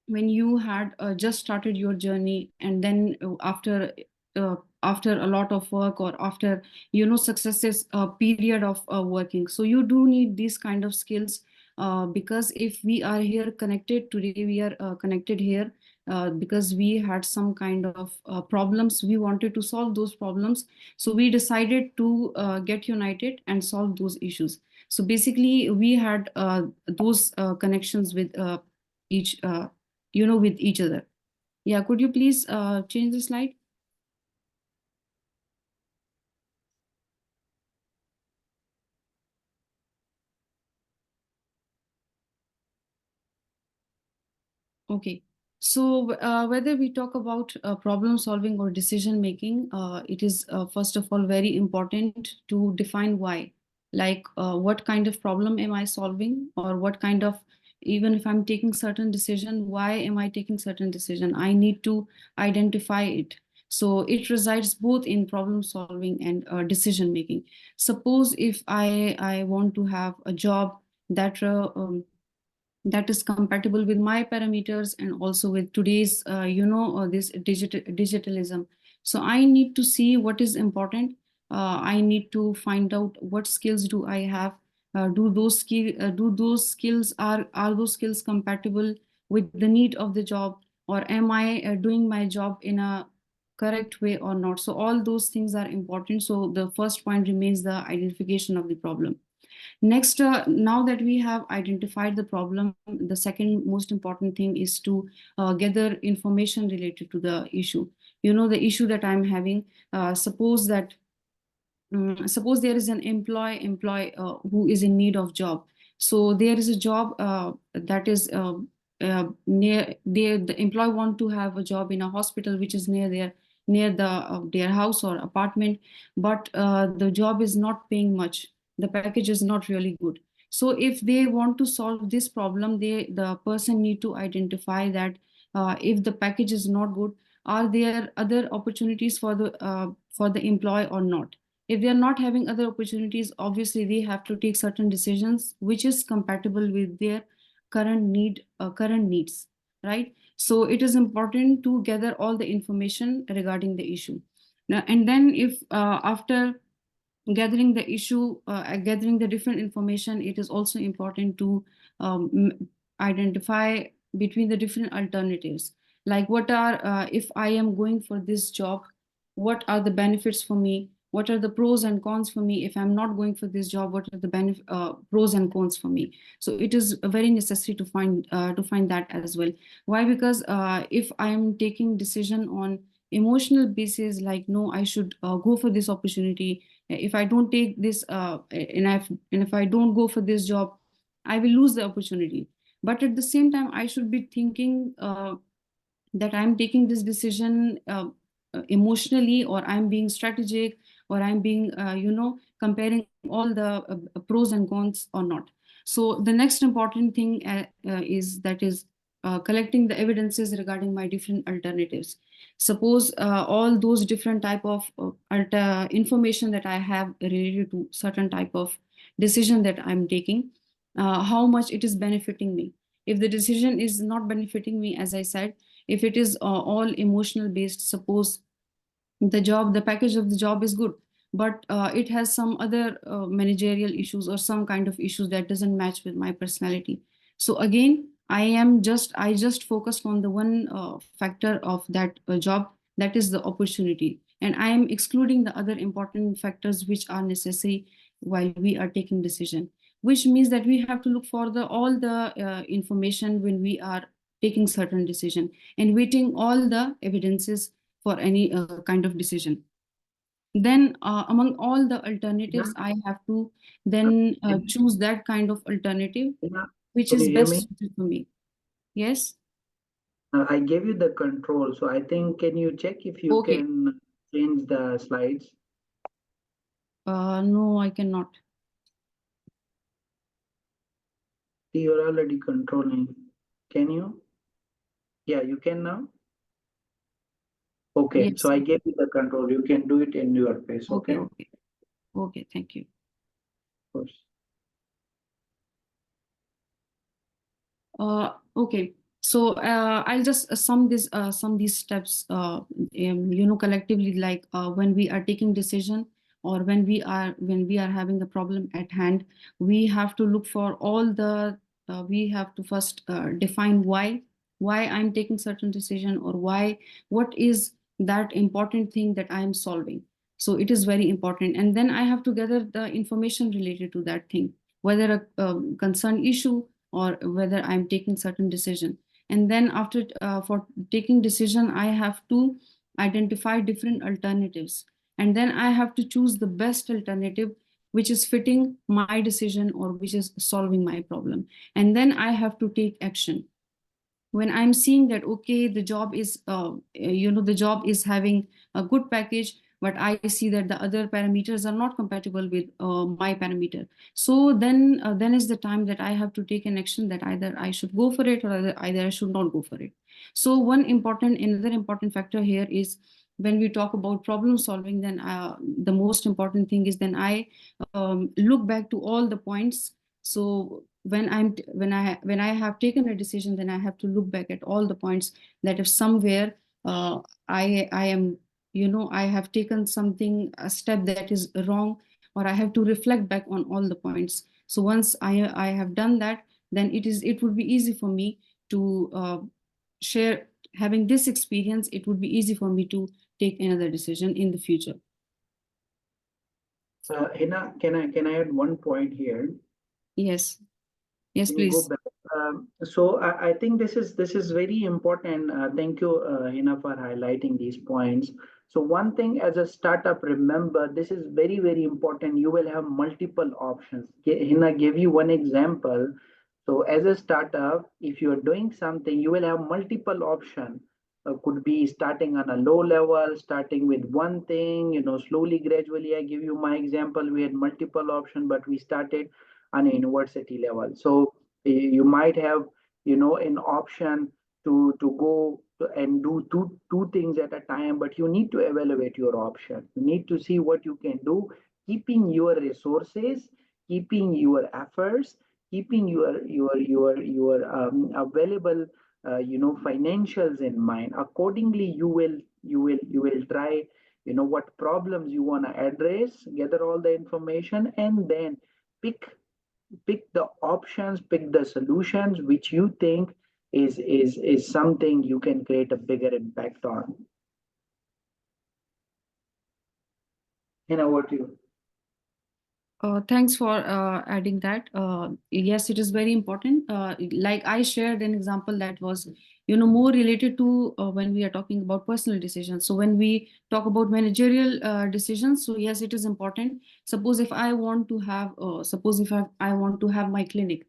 when you had just started your journey, and then after a lot of work, or after successive period of working. So you do need these kind of skills, because if we are here connected today, we are connected here because we had some kind of problems, we wanted to solve those problems, so we decided to get united and solve those issues. So basically we had those connections with each with each other. Yeah, could you please change the slide? Okay. So whether we talk about problem solving or decision making, it is first of all very important to define why. Like what kind of problem am I solving, or what kind of, even if I'm taking certain decision, why am I taking certain decision? I need to identify it. So it resides both in problem solving and decision making. Suppose if I want to have a job that that is compatible with my parameters and also with today's this digitalism. So I need to see what is important. I need to find out what skills do I have. Do those skills, are those skills compatible with the need of the job, or am I doing my job in a correct way or not? So all those things are important. So the first point remains the identification of the problem. Next, now that we have identified the problem, the second most important thing is to gather information related to the issue. The issue that I'm having, suppose there is an employee who is in need of job. So there is a job that is near the employee want to have a job in a hospital which is near their house or apartment, but the job is not paying much, the package is not really good. So if they want to solve this problem, the person need to identify that if the package is not good, are there other opportunities for the employee or not? If they are not having other opportunities, obviously they have to take certain decisions which is compatible with their current needs, right? So it is important to gather all the information regarding the issue. Now, and then if after gathering the issue, gathering the different information, it is also important to identify between the different alternatives. Like what are, if I am going for this job, what are the benefits for me? What are the pros and cons for me? If I'm not going for this job, what are the pros and cons for me? So it is very necessary to find that as well. Why? Because if I am taking decision on emotional basis, like no, I should go for this opportunity. If I don't take this and if I don't go for this job, I will lose the opportunity. But at the same time, I should be thinking that I'm taking this decision emotionally, or I'm being strategic, or I'm being comparing all the pros and cons or not. So the next important thing is collecting the evidences regarding my different alternatives. Suppose all those different type of information that I have related to certain type of decision that I'm taking, how much it is benefiting me. If the decision is not benefiting me, as I said, if it is all emotional based, suppose the package of the job is good, but it has some other managerial issues or some kind of issues that doesn't match with my personality. So again, I just focused on the one factor of that job, that is the opportunity, and I am excluding the other important factors which are necessary while we are taking decision, which means that we have to look for the all the information when we are taking certain decision and weighting all the evidences for any kind of decision. Then among all the alternatives, Hina, I have to then can choose that kind of alternative Hina, which can is you hear best me? suited for me. Yes. I gave you the control, so I think can you check if you Okay. can change the slides? No, I cannot. See, you're already controlling. Can you? Yeah, you can now. Okay, so Yes. I gave you the control. You can do it in your pace. Okay. Okay, of Okay. Okay. Thank you. course. Okay. So I'll just sum these steps, collectively, like when we are taking decision or when we are having a problem at hand, we have to look for all the we have to first define why I'm taking certain decision, or what is that important thing that I am solving. So it is very important, and then I have to gather the information related to that thing, whether a concern issue or whether I'm taking certain decision. And then after for taking decision, I have to identify different alternatives, and then I have to choose the best alternative which is fitting my decision or which is solving my problem. And then I have to take action when I'm seeing that, okay, the job is the job is having a good package, but I see that the other parameters are not compatible with my parameter. So then is the time that I have to take an action, that either I should go for it or either I should not go for it. So another important factor here is, when we talk about problem solving, then the most important thing is, then I look back to all the points. So when I have taken a decision, then I have to look back at all the points, that if somewhere I am, I have taken something, a step that is wrong, or I have to reflect back on all the points. So once I have done that, then it would be easy for me to share. Having this experience, it would be easy for me to take another decision in the future. Hina, can I add one point here? Yes. Yes, Can you go please. back? So I think this is very important. Thank you, Hina, for highlighting these points. So one thing as a startup, remember this is very important. You will have multiple options. Hina gave you one example. So as a startup, if you're doing something, you will have multiple options. Could be starting on a low level, starting with one thing, slowly, gradually. I give you my example. We had multiple options, but we started on a university level. So you might have an option to go and do two things at a time, but you need to evaluate your option. You need to see what you can do, keeping your resources, keeping your efforts, keeping your available financials in mind. Accordingly, you will try what problems you want to address, gather all the information, and then pick the options, pick the solutions which you think is something you can create a bigger impact on. What you? Thanks for adding that. Yes, it is very important. Like I shared an example that was, more related to when we are talking about personal decisions. So when we talk about managerial decisions, so yes, it is important. Suppose if I want to have, I want to have my clinic.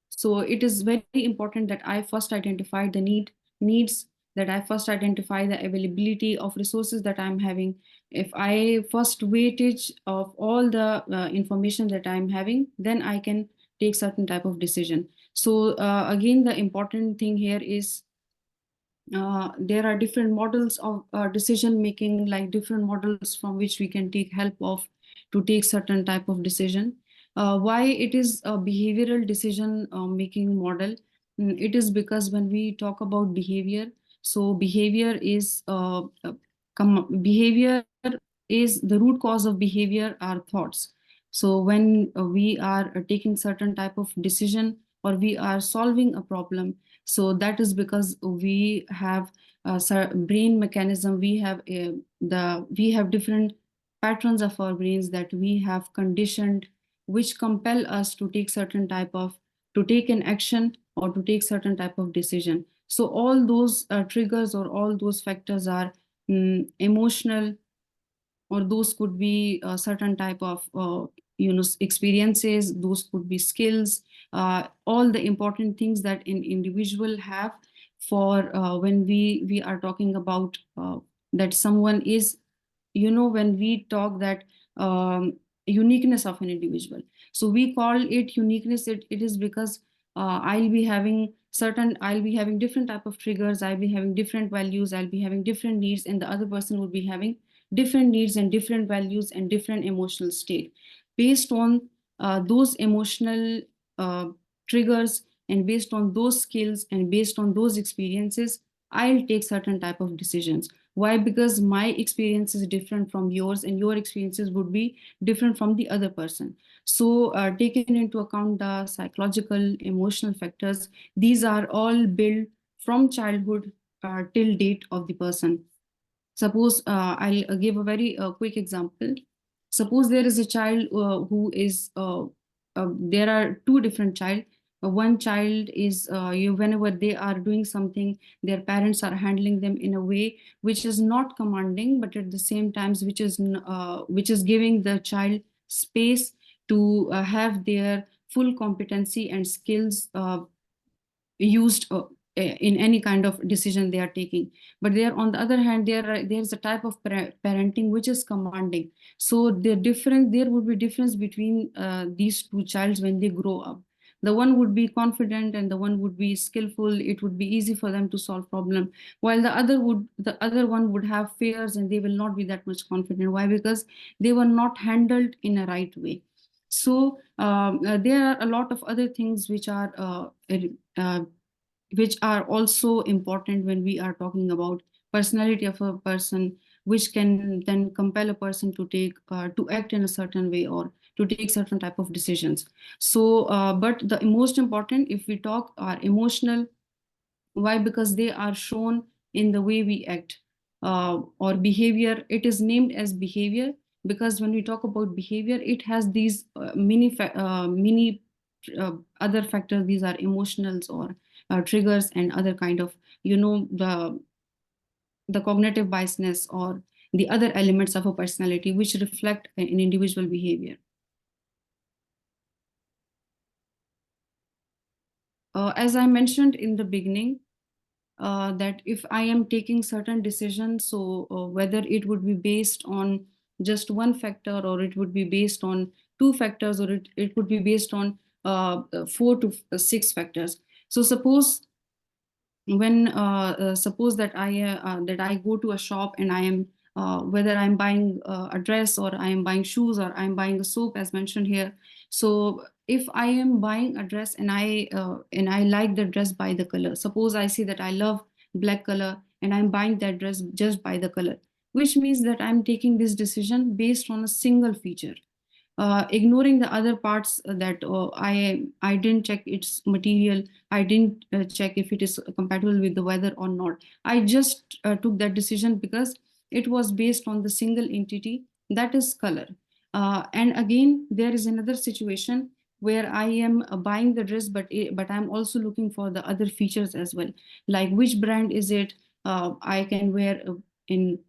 So it is very important that I first identify the needs, that I first identify the availability of resources that I'm having. If I first weightage of all the information that I'm having, then I can take certain type of decision. So again, the important thing here is there are different models of decision making, like different models from which we can take help of to take certain type of decision. Why it is a behavioral decision making model? It is because when we talk about behavior, so behavior is the root cause of behavior are thoughts. So when we are taking certain type of decision or we are solving a problem, so that is because we have brain mechanism, we have different patterns of our brains that we have conditioned, which compel us to take certain type of, to take an action or to take certain type of decision. So all those triggers or all those factors are emotional, or those could be certain type of experiences, those could be skills, all the important things that an individual have for when we are talking about that someone is, when we talk that uniqueness of an individual, so we call it uniqueness. It is because I'll be having different type of triggers, I'll be having different values, I'll be having different needs, and the other person would be having different needs and different values and different emotional state. Based on those emotional uh, triggers, and based on those skills, and based on those experiences, I'll take certain type of decisions. Why? Because my experience is different from yours, and your experiences would be different from the other person. So taking into account the psychological, emotional factors, these are all built from childhood till date of the person. Suppose I'll give a very quick example. Suppose there is a child who is, there are two different child. One child is, whenever they are doing something, their parents are handling them in a way which is not commanding, but at the same times which is giving the child space to have their full competency and skills used in any kind of decision they are taking. But there, on the other hand, there's a type of parenting which is commanding. So there would be difference between these two childs when they grow up. The one would be confident and the one would be skillful, it would be easy for them to solve problem, while the other one would have fears and they will not be that much confident. Why? Because they were not handled in a right way. So there are a lot of other things uh, which are also important when we are talking about personality of a person, which can then compel a person to to act in a certain way or to take certain type of decisions. So but the most important, if we talk, are emotional. Why? Because they are shown in the way we act, or behavior. It is named as behavior because when we talk about behavior, it has these many other factors. These are emotionals or triggers and other kind of, the cognitive biasness or the other elements of a personality which reflect an individual behavior. As I mentioned in the beginning, that if I am taking certain decisions, so whether it would be based on just one factor, or it would be based on two factors, or it would be based on 4 to 6 factors. So suppose when suppose that I go to a shop and I am whether I'm buying a dress, or I am buying shoes, or I'm buying a soap as mentioned here. So if I am buying a dress and I like the dress by the color, suppose I see that I love black color and I'm buying that dress just by the color, which means that I'm taking this decision based on a single feature, ignoring the other parts that I didn't check its material, I didn't check if it is compatible with the weather or not. I just took that decision because it was based on the single entity, that is color. And again, there is another situation where I am buying the dress, but I'm also looking for the other features as well, like which brand is it, I can wear in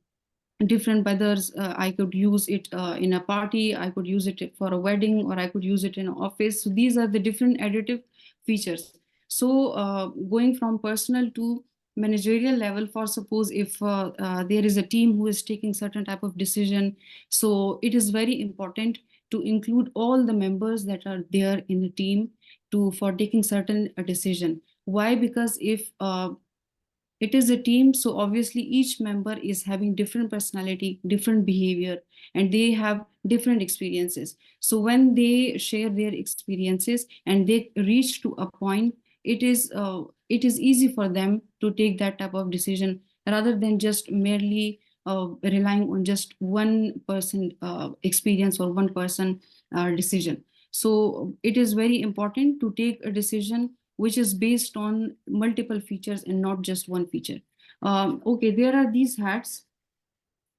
different weathers. I could use it in a party, I could use it for a wedding, or I could use it in an office. So these are the different additive features. So going from personal to managerial level, for suppose if there is a team who is taking certain type of decision, so it is very important to include all the members that are there in the team to for taking certain decision. Why? Because if it is a team, so obviously each member is having different personality, different behavior, and they have different experiences. So when they share their experiences and they reach to a point, it is easy for them to take that type of decision rather than just merely relying on just one person experience or one person decision. So it is very important to take a decision which is based on multiple features and not just one feature. Okay, there are these hats.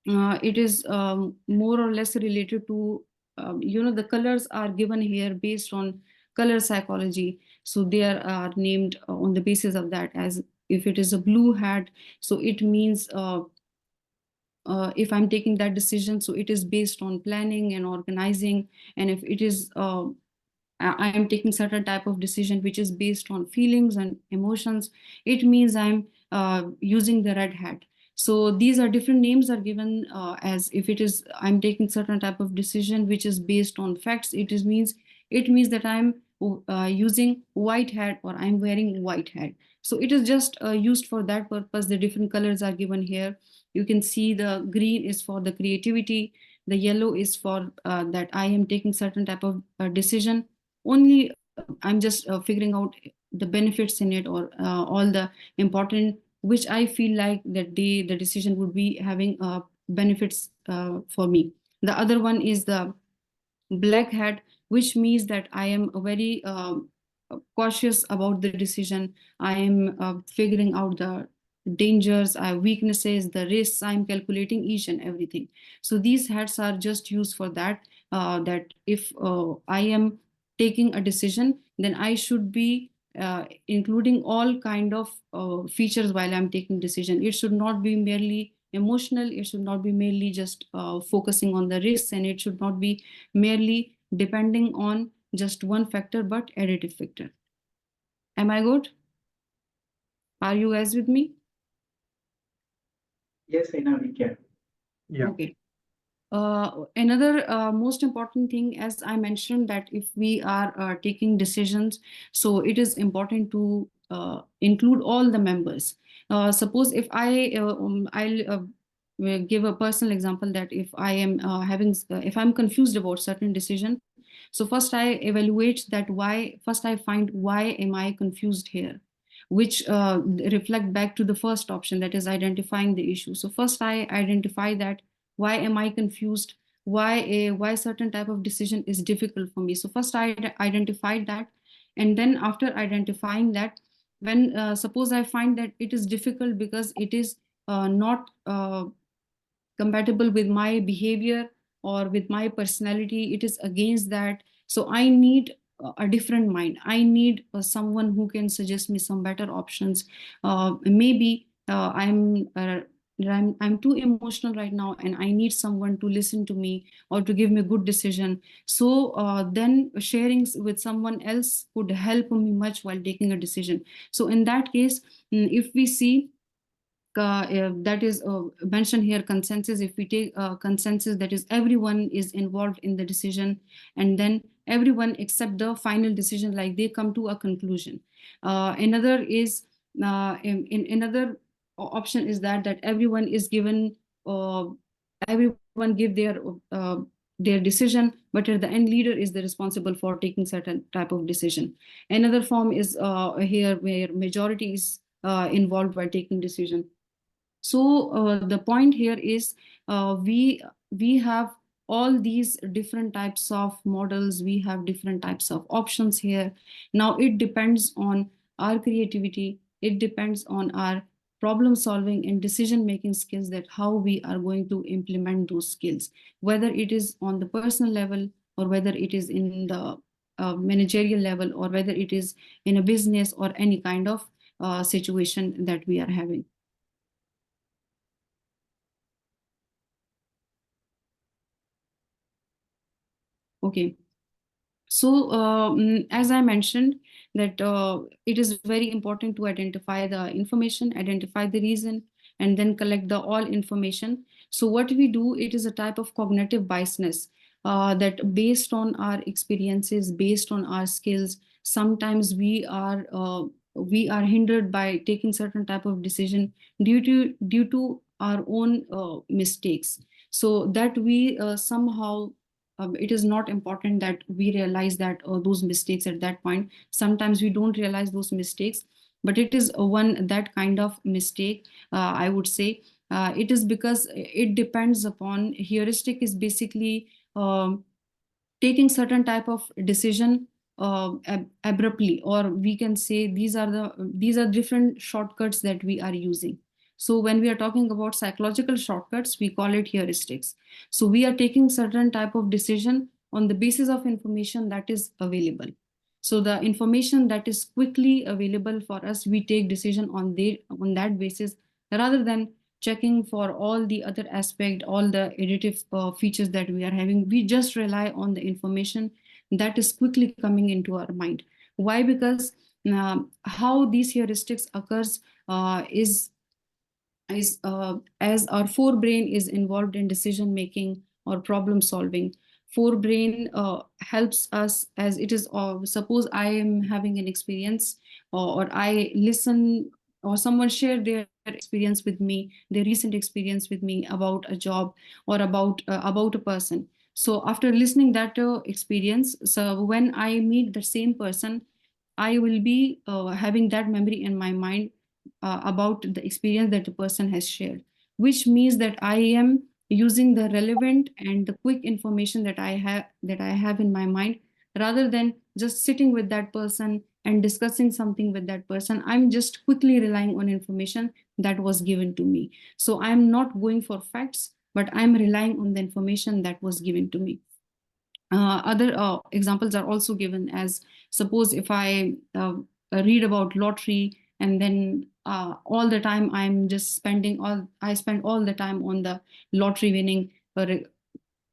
It is more or less related to, the colors are given here based on color psychology. So they are named on the basis of that. As if it is a blue hat, so it means if I'm taking that decision, so it is based on planning and organizing. And if it is I am taking certain type of decision which is based on feelings and emotions, it means I'm using the red hat. So these are different names are given as if it is I'm taking certain type of decision which is based on facts, it means that I'm using white hat or I'm wearing white hat. So it is just used for that purpose. The different colors are given here. You can see the green is for the creativity, the yellow is for that I am taking certain type of decision. Only I'm just figuring out the benefits in it, or all the important which I feel like that the decision would be having benefits for me. The other one is the black hat, which means that I am very cautious about the decision. I am figuring out the dangers, weaknesses, the risks. I'm calculating each and everything. So these hats are just used for that, that if I am taking a decision, then I should be including all kind of features while I'm taking decision. It should not be merely emotional. It should not be merely just focusing on the risks, and it should not be merely depending on just one factor, but additive factor. Am I good? Are you guys with me? Yes, Ina, we can. Yeah. Okay. Another most important thing, as I mentioned, that if we are taking decisions, so it is important to include all the members. Suppose if I'll give a personal example, that if I am if I'm confused about certain decision, so first I evaluate that first I find why am I confused here, which reflect back to the first option, that is identifying the issue. So first I identify that why am I confused, why certain type of decision is difficult for me. So first I identified that, and then after identifying that, when suppose I find that it is difficult because it is not compatible with my behavior or with my personality, it is against that. So I need a different mind. I need someone who can suggest me some better options. Maybe I'm too emotional right now, and I need someone to listen to me or to give me a good decision. So then sharing with someone else could help me much while taking a decision. So in that case, if we see that is mentioned here, consensus. If we take consensus, that is everyone is involved in the decision, and then everyone except the final decision, like they come to a conclusion. Another is in another option is that everyone is given, everyone give their decision, but at the end leader is the responsible for taking certain type of decision. Another form is here where majority is involved by taking decision. So the point here is we have all these different types of models, we have different types of options here. Now it depends on our creativity, it depends on our problem solving and decision making skills, that how we are going to implement those skills, whether it is on the personal level or whether it is in the managerial level, or whether it is in a business or any kind of situation that we are having. Okay. So as I mentioned, that it is very important to identify the information, identify the reason, and then collect the all information. So what we do, it is a type of cognitive biasness that based on our experiences, based on our skills, sometimes we are hindered by taking certain type of decision due to our own mistakes. So that we somehow it is not important that we realize that those mistakes at that point. Sometimes we don't realize those mistakes, but it is one that kind of mistake, I would say, It is because it depends upon heuristic is basically taking certain type of decision abruptly, or we can say these are different shortcuts that we are using. So when we are talking about psychological shortcuts, we call it heuristics. So we are taking certain type of decision on the basis of information that is available. So the information that is quickly available for us, we take decision on that basis, rather than checking for all the other aspect, all the additive features that we are having. We just rely on the information that is quickly coming into our mind. Why? Because how these heuristics occurs is as our forebrain is involved in decision making or problem solving. Forebrain helps us, as it is, suppose I am having an experience, or I listen, or someone share their experience with me, their recent experience with me about a job, or about a person. So after listening that experience, so when I meet the same person, I will be having that memory in my mind about the experience that the person has shared, which means that I am using the relevant and the quick information that I have in my mind, rather than just sitting with that person and discussing something with that person. I'm just quickly relying on information that was given to me. So I'm not going for facts, but I'm relying on the information that was given to me. Other examples are also given, as suppose if I read about lottery, and then all the time I spend all the time on the lottery winning,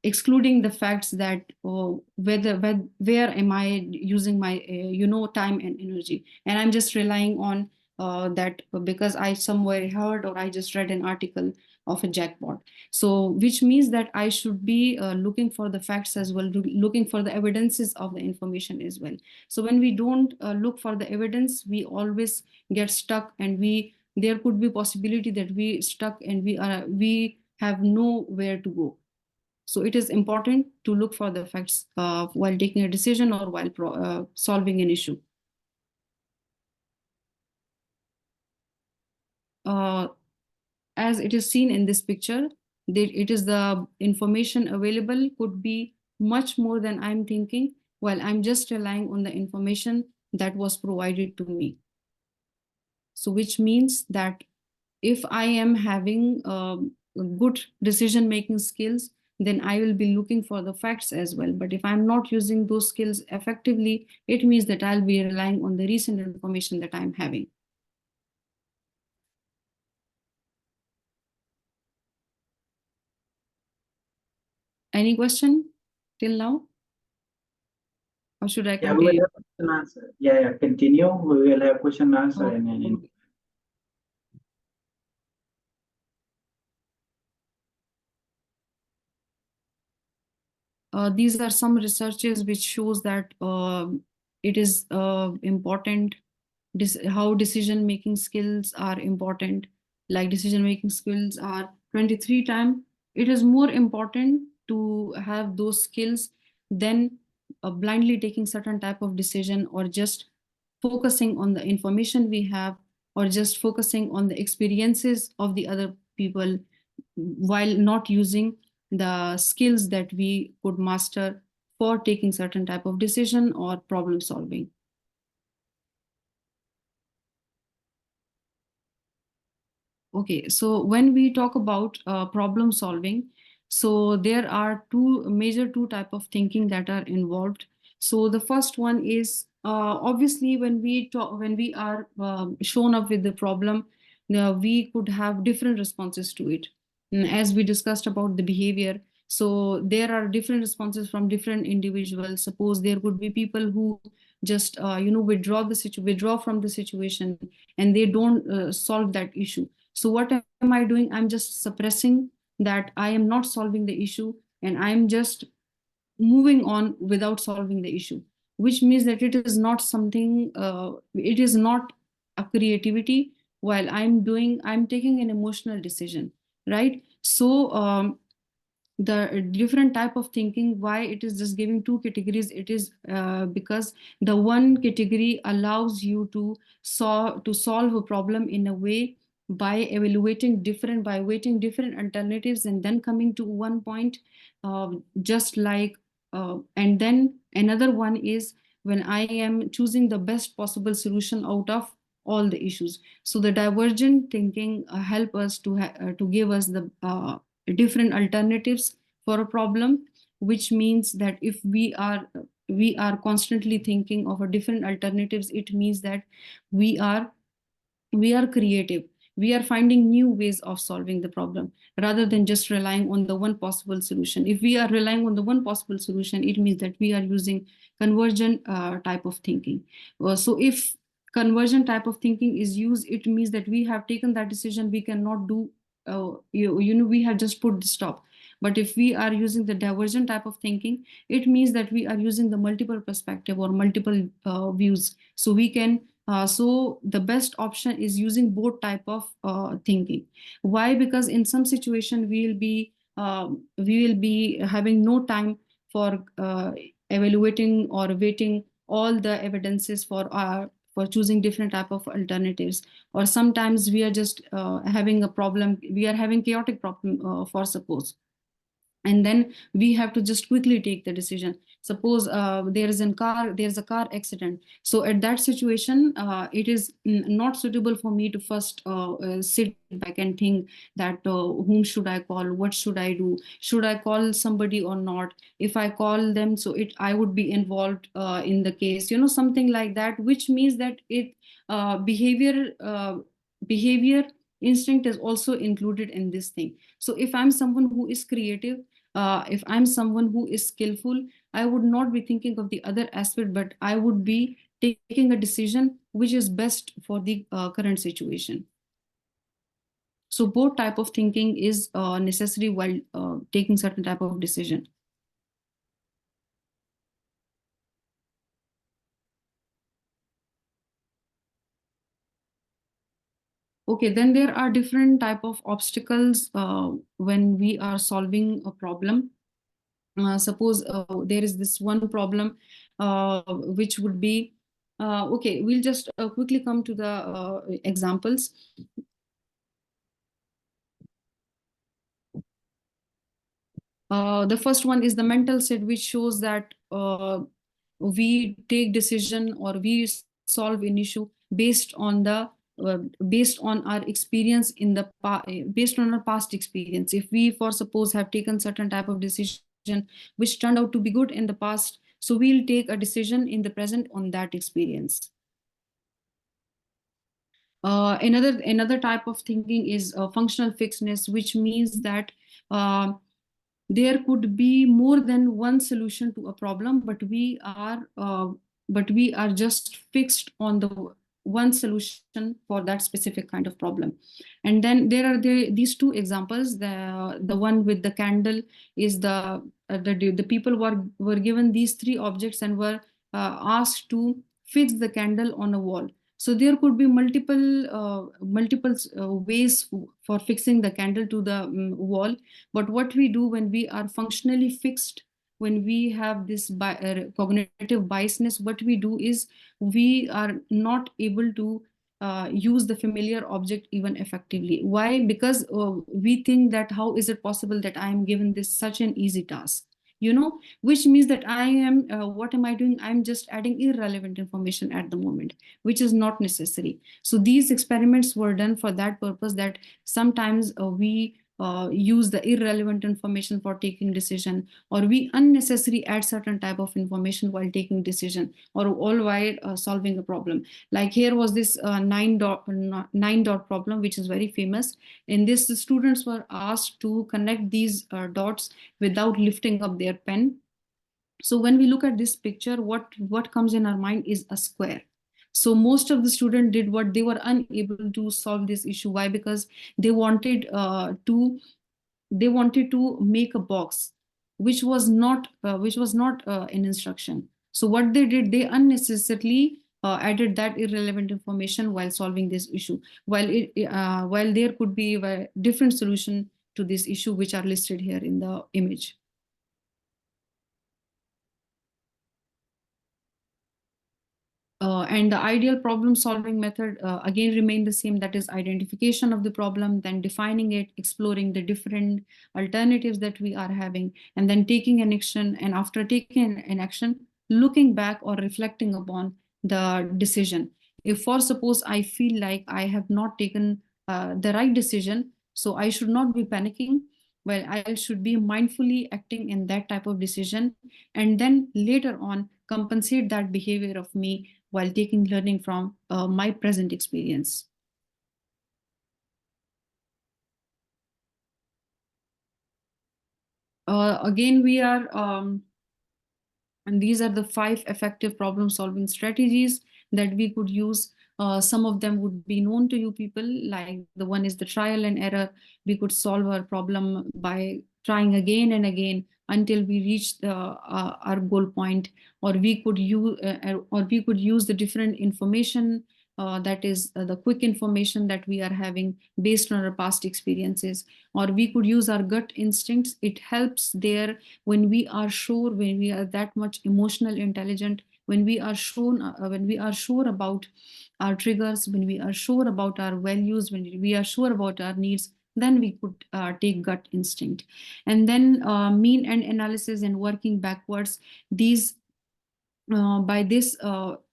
excluding the facts that where am I using my time and energy, and I'm just relying on that because I somewhere heard or I just read an article of a jackpot. So which means that I should be looking for the facts as well, looking for the evidences of the information as well. So when we don't look for the evidence, we always get stuck, and there could be possibility that we stuck and we have nowhere to go. So it is important to look for the facts while taking a decision or while solving an issue. As it is seen in this picture, it is the information available could be much more than I'm thinking, while I'm just relying on the information that was provided to me. So which means that if I am having good decision-making skills, then I will be looking for the facts as well. But if I'm not using those skills effectively, it means that I'll be relying on the recent information that I'm having. Any question till now? Or should I Yeah, we will continue? have question answer. Yeah, continue. We will have question answer and then. These are some researches which shows that it is important how decision-making skills are important. Like decision-making skills are 23 times. It is more important to have those skills than blindly taking certain type of decision, or just focusing on the information we have, or just focusing on the experiences of the other people, while not using the skills that we could master for taking certain type of decision or problem solving. Okay, so when we talk about problem solving, so there are two type of thinking that are involved. So the first one is obviously when we are shown up with the problem, we could have different responses to it. As we discussed about the behavior, so there are different responses from different individuals. Suppose there could be people who just withdraw from the situation, and they don't solve that issue. So what am I doing? I'm just suppressing that. I am not solving the issue, and I'm just moving on without solving the issue, which means that it is not something, it is not a creativity. While I'm taking an emotional decision, right? So the different type of thinking, why it is just giving two categories, it is because the one category allows you to solve a problem in a way by evaluating different, by weighting different alternatives and then coming to one point, just like, and then another one is when I am choosing the best possible solution out of all the issues. So the divergent thinking help us to give us the different alternatives for a problem, which means that if we are constantly thinking of a different alternatives, it means that we are creative, we are finding new ways of solving the problem rather than just relying on the one possible solution. If we are relying on the one possible solution, it means that we are using convergent type of thinking. So if convergent type of thinking is used, it means that we have taken that decision, we cannot do, we have just put the stop. But if we are using the divergent type of thinking, it means that we are using the multiple perspective or multiple views. So we can so the best option is using both type of thinking. Why? Because in some situation we will be having no time for evaluating or weighting all the evidences for choosing different type of alternatives. Or sometimes we are just having a problem, we are having chaotic problem, for suppose, and then we have to just quickly take the decision. Suppose there's a car accident. So at that situation, it is not suitable for me to first sit back and think that whom should I call, what should I do, should I call somebody or not. If I call them, so I would be involved in the case, something like that, which means that behavior instinct is also included in this thing. So if I'm someone who is creative, if I'm someone who is skillful, I would not be thinking of the other aspect, but I would be taking a decision which is best for the current situation. So both type of thinking is necessary while taking certain type of decision. Okay, then there are different type of obstacles when we are solving a problem. Suppose there is this one problem which would be, okay, we'll just quickly come to the examples. The first one is the mental state, which shows that we take decision or we solve an issue based on our experience in the based on our past experience. If we, for suppose, have taken certain type of decision which turned out to be good in the past, so we'll take a decision in the present on that experience. Another type of thinking is functional fixedness, which means that there could be more than one solution to a problem, but we are just fixed on the one solution for that specific kind of problem. And then there are these two examples. The one with the candle is the people were given these three objects and were asked to fix the candle on a wall. So there could be multiple ways for fixing the candle to the wall. But what we do when we are functionally fixed, when we have this cognitive biasness, what we do is we are not able to use the familiar object even effectively. Why? Because we think that how is it possible that I am given this such an easy task? Which means that I am, what am I doing? I'm just adding irrelevant information at the moment, which is not necessary. So these experiments were done for that purpose, that sometimes we use the irrelevant information for taking decision, or we unnecessarily add certain type of information while taking decision, or all while solving a problem. Like here was this 9-dot problem, which is very famous. In this, the students were asked to connect these dots without lifting up their pen. So when we look at this picture, what comes in our mind is a square. So most of the students did what they were unable to solve this issue. Why? Because they wanted to make a box, which was not an instruction. So what they did, they unnecessarily added that irrelevant information while solving this issue. While there could be a different solution to this issue, which are listed here in the image. And the ideal problem solving method again remain the same, that is identification of the problem, then defining it, exploring the different alternatives that we are having, and then taking an action. And after taking an action, looking back or reflecting upon the decision. If for suppose I feel like I have not taken the right decision, so I should not be panicking. Well, I should be mindfully acting in that type of decision, and then later on compensate that behavior of me while taking learning from my present experience. Again, we are, and these are the 5 effective problem solving strategies that we could use. Some of them would be known to you people, like the one is the trial and error. We could solve our problem by trying again and again until we reach our goal point, or we could use the different information, that is the quick information that we are having based on our past experiences, or we could use our gut instincts. It helps there when we are sure, when we are that much emotional intelligent, when we are sure about our triggers, when we are sure about our values, when we are sure about our needs, then we could take gut instinct. And then mean and analysis and working backwards. These by this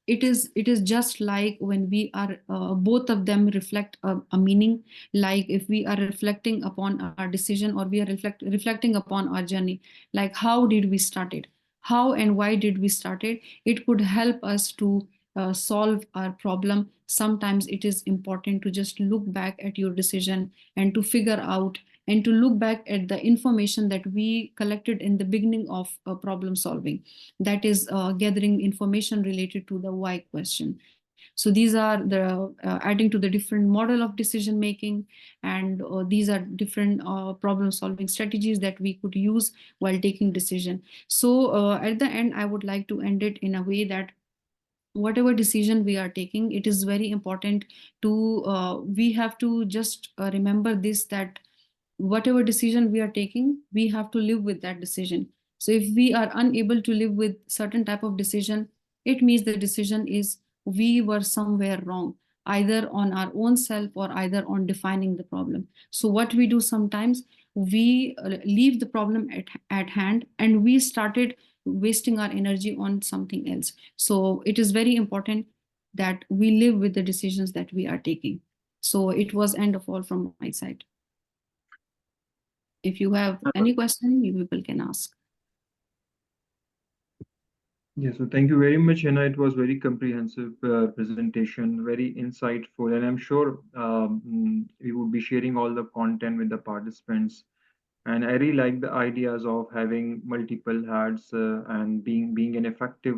it is just like when we are both of them reflect a meaning. Like if we are reflecting upon our decision, or we are reflecting upon our journey, like how did we start it, how and why did we start it, it could help us to solve our problem. Sometimes it is important to just look back at your decision and to figure out and to look back at the information that we collected in the beginning of problem solving, that is gathering information related to the why question. So these are the adding to the different model of decision making, and these are different problem solving strategies that we could use while taking decision. So at the end, I would like to end it in a way that whatever decision we are taking, it is very important to we have to just remember this, that whatever decision we are taking, we have to live with that decision. So if we are unable to live with certain type of decision, it means the decision is we were somewhere wrong, either on our own self or either on defining the problem. So what we do sometimes, we leave the problem at hand and we started wasting our energy on something else. So it is very important that we live with the decisions that we are taking. So it was end of all from my side. If you have any question, you people can ask. Yes, so thank you very much, Hannah. It was very comprehensive presentation, very insightful, and I'm sure we would be sharing all the content with the participants. And I really like the ideas of having multiple hats and being an effective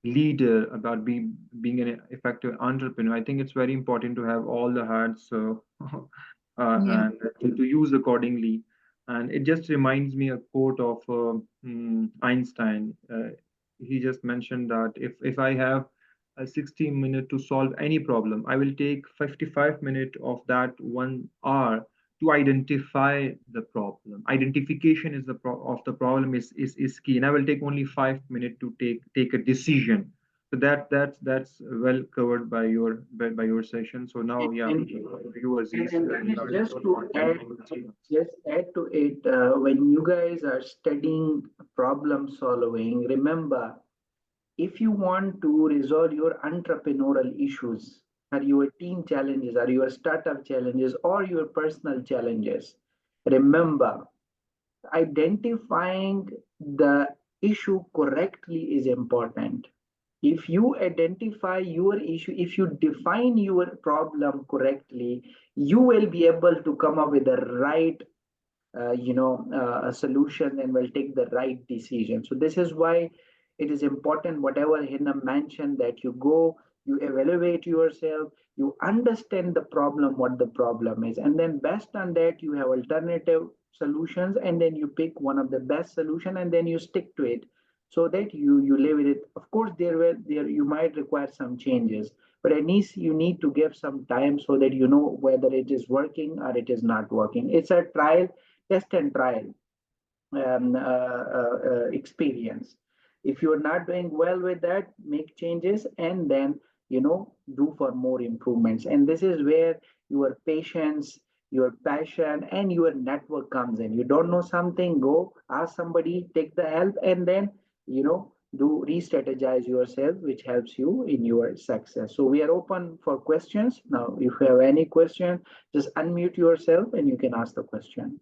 leader, about being an effective entrepreneur. I think it's very important to have all the hats Yeah. and to use accordingly. And it just reminds me a quote of Einstein. He just mentioned that if I have a 16 minute to solve any problem, I will take 55 minutes of that 1 hour to identify the problem. Identification is of the problem is key, and I will take only 5 minutes to take a decision. So that's well covered by your session. So now, yeah, And, you Aziz, and regarding just your to content. add to it, when you guys are studying problem solving, remember, if you want to resolve your entrepreneurial issues, or your team challenges, or your startup challenges, or your personal challenges, remember, identifying the issue correctly is important. If you identify your issue, if you define your problem correctly, you will be able to come up with the right a solution, and will take the right decision. So this is why it is important, whatever Hina mentioned, that you go, you evaluate yourself, you understand the problem, what the problem is, and then based on that you have alternative solutions, and then you pick one of the best solution, and then you stick to it, so that you live with it. Of course, there you might require some changes, but at least you need to give some time so that you know whether it is working or it is not working. It's a trial, test and trial experience. If you're not doing well with that, make changes and then do for more improvements. And this is where your patience, your passion, and your network comes in. You don't know something, go ask somebody, take the help, and then do re-strategize yourself, which helps you in your success. So we are open for questions now. If you have any question, just unmute yourself and you can ask the question.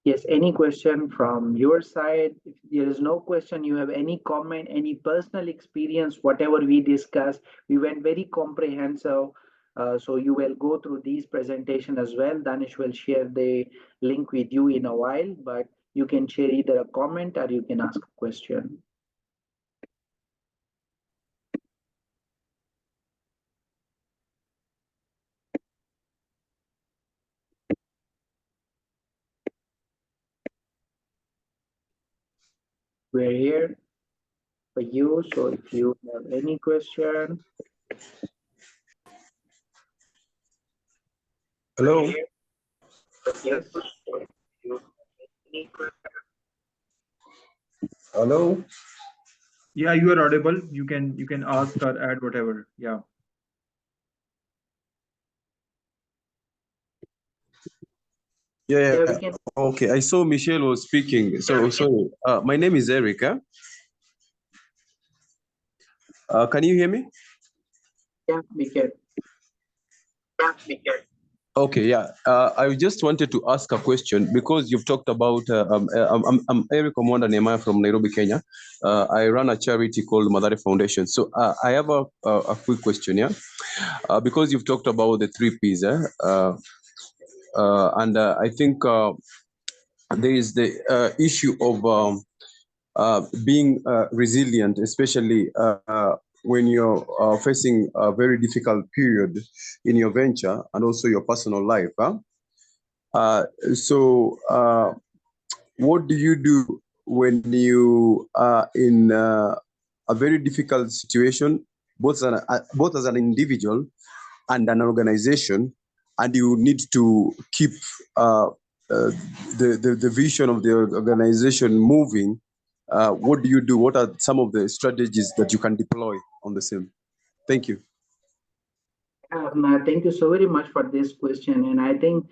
Yes, any question from your side? If there is no question, you have any comment, any personal experience, whatever we discussed, we went very comprehensive. So you will go through these presentation as well. Danish will share the link with you in a while, but you can share either a comment or you can ask a question. We're here for you. So if you have any question. Hello. Yes. Hello. Yeah, you are audible. You can ask or add whatever. Yeah. Yeah. we can. Okay. I saw Michelle was speaking. So sorry. My name is Erica. Can you hear me? Yeah, we can. Okay. Yeah. I just wanted to ask a question because you've talked about. I'm Eric Omonda Nemaya from Nairobi, Kenya. I run a charity called Madare Foundation. So I have a quick question. Yeah. Because you've talked about the 3 P's. And I think there is the issue of being resilient, especially when you're facing a very difficult period in your venture and also your personal life. So what do you do when you are in a very difficult situation, both as an individual and an organization, and you need to keep the vision of the organization moving? What do you do? What are some of the strategies that you can deploy on the same? Thank you. Thank you so very much for this question, and I think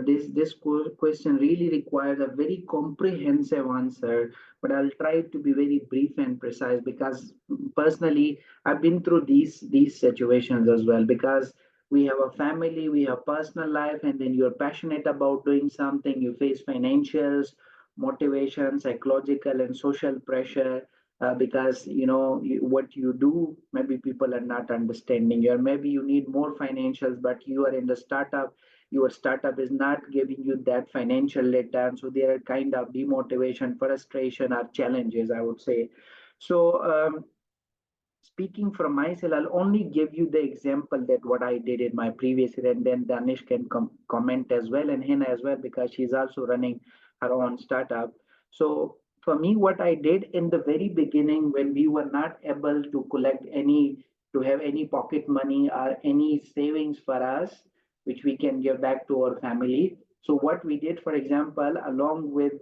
this question really requires a very comprehensive answer. But I'll try to be very brief and precise because personally I've been through these situations as well. Because we have a family, we have personal life, and then you're passionate about doing something. You face financials, motivation, psychological, and social pressure because what you do, maybe people are not understanding you, or maybe you need more financials, but you are in the startup, your startup is not giving you that financial return, so there are kind of demotivation, frustration, or challenges, I would say. So speaking from myself, I'll only give you the example that what I did in my previous year, and then Danish can comment as well, and Hina as well, because she's also running her own startup. So for me, what I did in the very beginning, when we were not able to to have any pocket money or any savings for us, which we can give back to our family. So what we did, for example, along with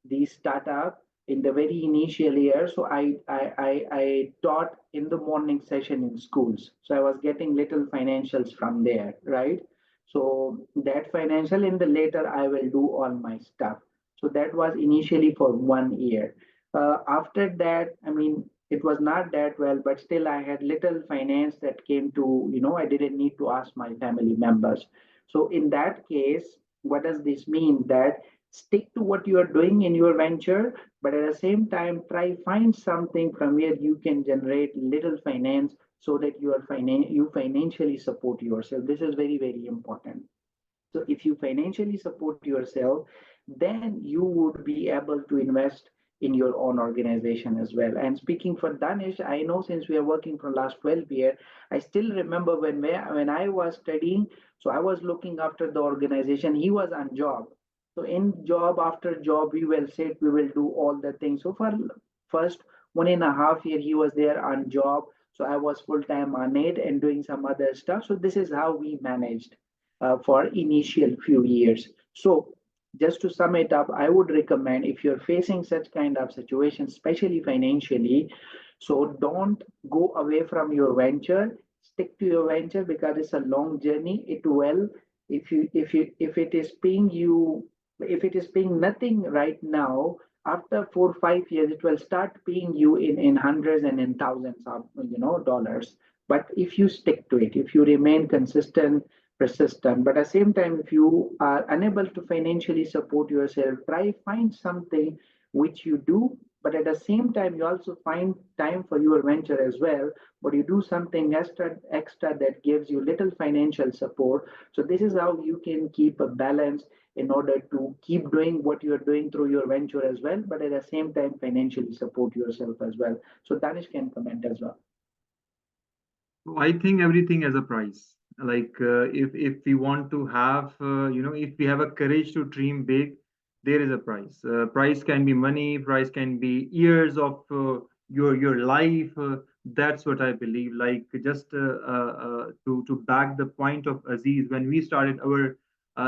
the startup, in the very initial year, so I taught in the morning session in schools, so I was getting little financials from there, right? So that financial, in the later I will do all my stuff. So that was initially for 1 year. After that, I mean, it was not that well, but still I had little finance that came to, I didn't need to ask my family members. So in that case, what does this mean? That stick to what you are doing in your venture, but at the same time try find something from where you can generate little finance, so that you financially support yourself. This is very, very important. So if you financially support yourself, then you would be able to invest in your own organization as well. And speaking for Danish, I know since we are working for last 12 years, I still remember when I was studying, so I was looking after the organization. He was on job. So in job after job, we will sit, we will do all the things. So for first 1.5 year, he was there on job. So I was full time on it and doing some other stuff. So this is how we managed for initial few years. So just to sum it up, I would recommend if you're facing such kind of situation, especially financially, so don't go away from your venture. Stick to your venture because it's a long journey. It will, if it is paying you, if it is paying nothing right now, after 4 or 5 years, it will start paying you in hundreds and in thousands of dollars. But if you stick to it, if you remain consistent, persistent, but at the same time, if you are unable to financially support yourself, try find something which you do, but at the same time you also find time for your venture as well, but you do something extra that gives you little financial support. So this is how you can keep a balance in order to keep doing what you're doing through your venture as well, but at the same time financially support yourself as well. So Danish can comment as well. I think everything has a price. Like if we want to have, if we have a courage to dream big, there is a price. Price can be money. Price can be years of your life. That's what I believe. Like just to back the point of Aziz, when we started our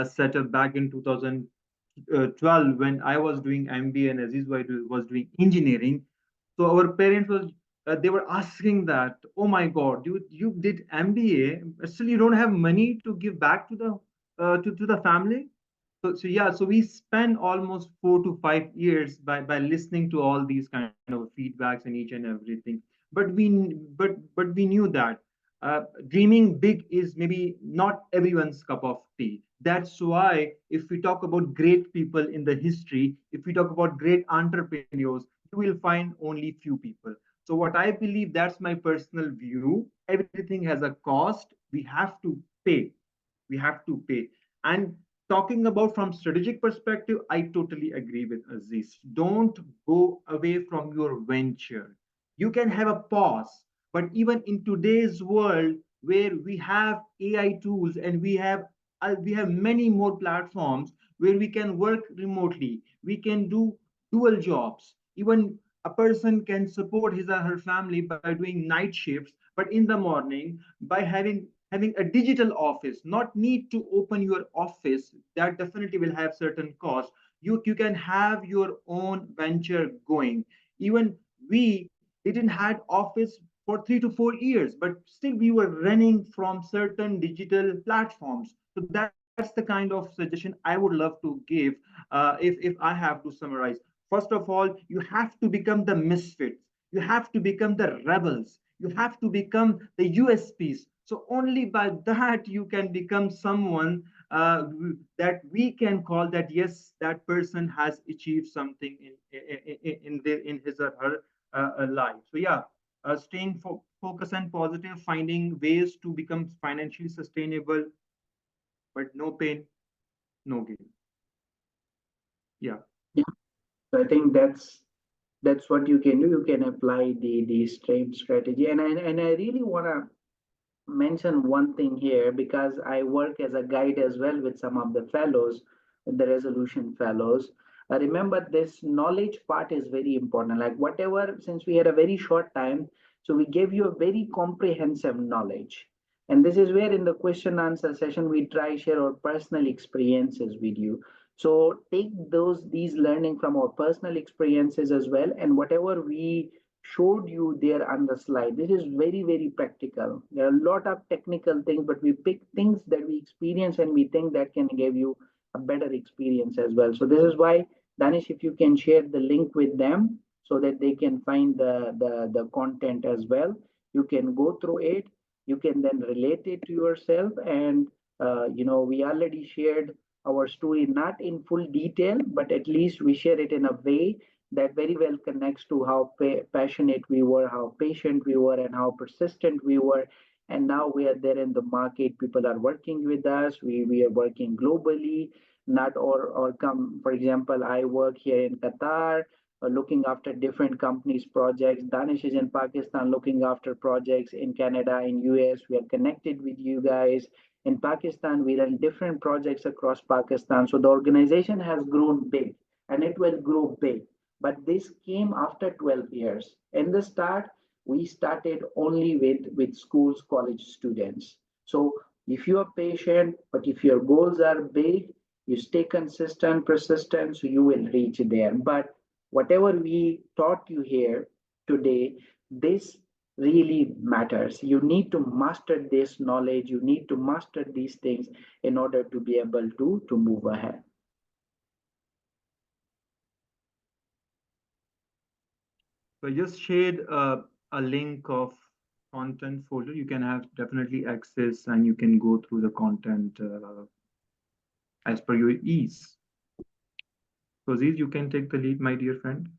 setup back in 2012, when I was doing MBA and Aziz was doing engineering, so our parents was they were asking that, oh my God, you did MBA, still you don't have money to give back to the to the family. So yeah, so we spent almost 4 to 5 years by listening to all these kind of feedbacks and each and everything. But we knew that dreaming big is maybe not everyone's cup of tea. That's why if we talk about great people in the history, if we talk about great entrepreneurs, you will find only few people. So what I believe, that's my personal view. Everything has a cost. We have to pay. We have to pay. And talking about from strategic perspective, I totally agree with Aziz. Don't go away from your venture. You can have a pause, but even in today's world where we have AI tools and we have many more platforms where we can work remotely, we can do dual jobs. Even a person can support his or her family by doing night shifts, but in the morning by having a digital office, not need to open your office. That definitely will have certain costs. You can have your own venture going. Even we didn't had office for 3 to 4 years, but still we were running from certain digital platforms. So that's the kind of suggestion I would love to give. If I have to summarize, first of all, you have to become the misfits, you have to become the rebels, you have to become the USPs. So only by that you can become someone that we can call that, yes, that person has achieved something in his or her life. So yeah, staying focused and positive, finding ways to become financially sustainable, but no pain, no gain. Yeah. Yeah, so I think that's what you can do. You can apply the stream strategy, and I really want to mention one thing here because I work as a guide as well with some of the fellows, the resolution fellows. Remember, this knowledge part is very important. Like whatever, since we had a very short time, so we gave you a very comprehensive knowledge. And this is where in the question answer session we try share our personal experiences with you. So take these learning from our personal experiences as well, and whatever we showed you there on the slide. This is very, very practical. There are a lot of technical things, but we pick things that we experience and we think that can give you a better experience as well. So this is why, Danish, if you can share the link with them so that they can find the content as well. You can go through it. You can then relate it to yourself. And, we already shared our story, not in full detail, but at least we share it in a way that very well connects to how passionate we were, how patient we were, and how persistent we were. And now we are there in the market. People are working with us. We are working globally. Not or come, for example, I work here in Qatar, looking after different companies' projects. Danish is in Pakistan, looking after projects in Canada, in US. We are connected with you guys. In Pakistan, we run different projects across Pakistan. So the organization has grown big and it will grow big, but this came after 12 years. In the start, we started only with schools, college students. So if you are patient, but if your goals are big, You stay consistent, persistent, so you will reach there. But whatever we taught you here today, this really matters. You need to master this knowledge. You need to master these things in order to be able to move ahead. So I just shared a link of content folder. You can have definitely access and you can go through the content as per your ease. So Aziz, you can take the lead, my dear friend.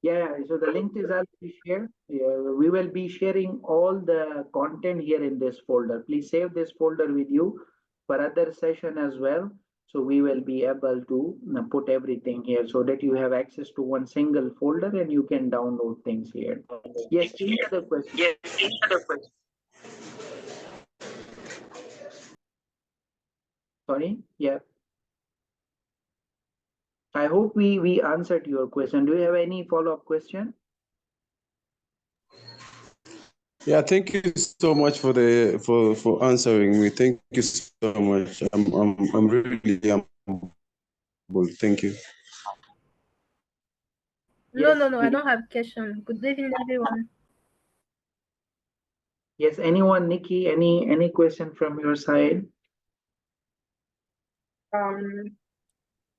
Yeah, so the link is already shared. We will be sharing all the content here in this folder. Please save this folder with you for other session as well. So we will be able to put everything here so that you have access to one single folder and you can download things here. Yes, any other questions? Yes, any other question? Sorry, yeah. I hope we answered your question. Do you have any follow-up question? Yeah, thank you so much for answering me. Thank you so much. I'm really humble. Thank you. No, Yes, no, no, I don't have question. Good evening, everyone. yes, anyone, Nikki, any question from your side?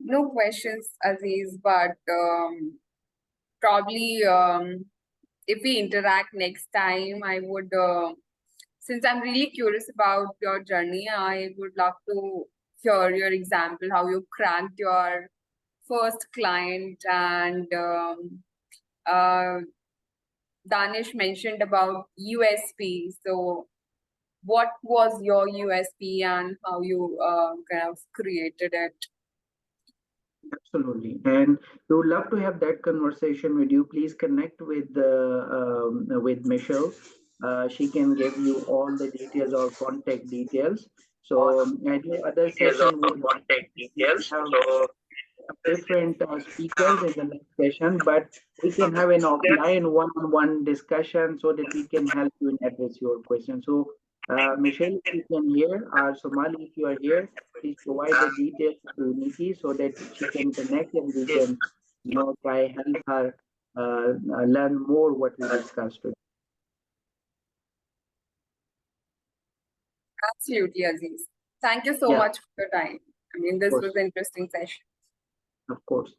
No questions, Aziz, but probably if we interact next time, I would, since I'm really curious about your journey, I would love to hear your example, how you cracked your first client, and Danish mentioned about USP. So what was your USP and how you kind of created it? Absolutely. And we would love to have that conversation with you. Please connect with Michelle. She can give you all the details or contact details. So I know other Details of session would contact details. have So different speakers in the next session, but we can have an offline one-on-one discussion so that we can help you and address your question. So, Michelle, if you can hear, or Somali, if you are here, please provide the details to Nikki so that she can connect and we can, try help her learn more what we discussed today. Absolutely, Aziz. Thank you so Yeah, much for your time. I mean, this course. was an interesting session. Of course.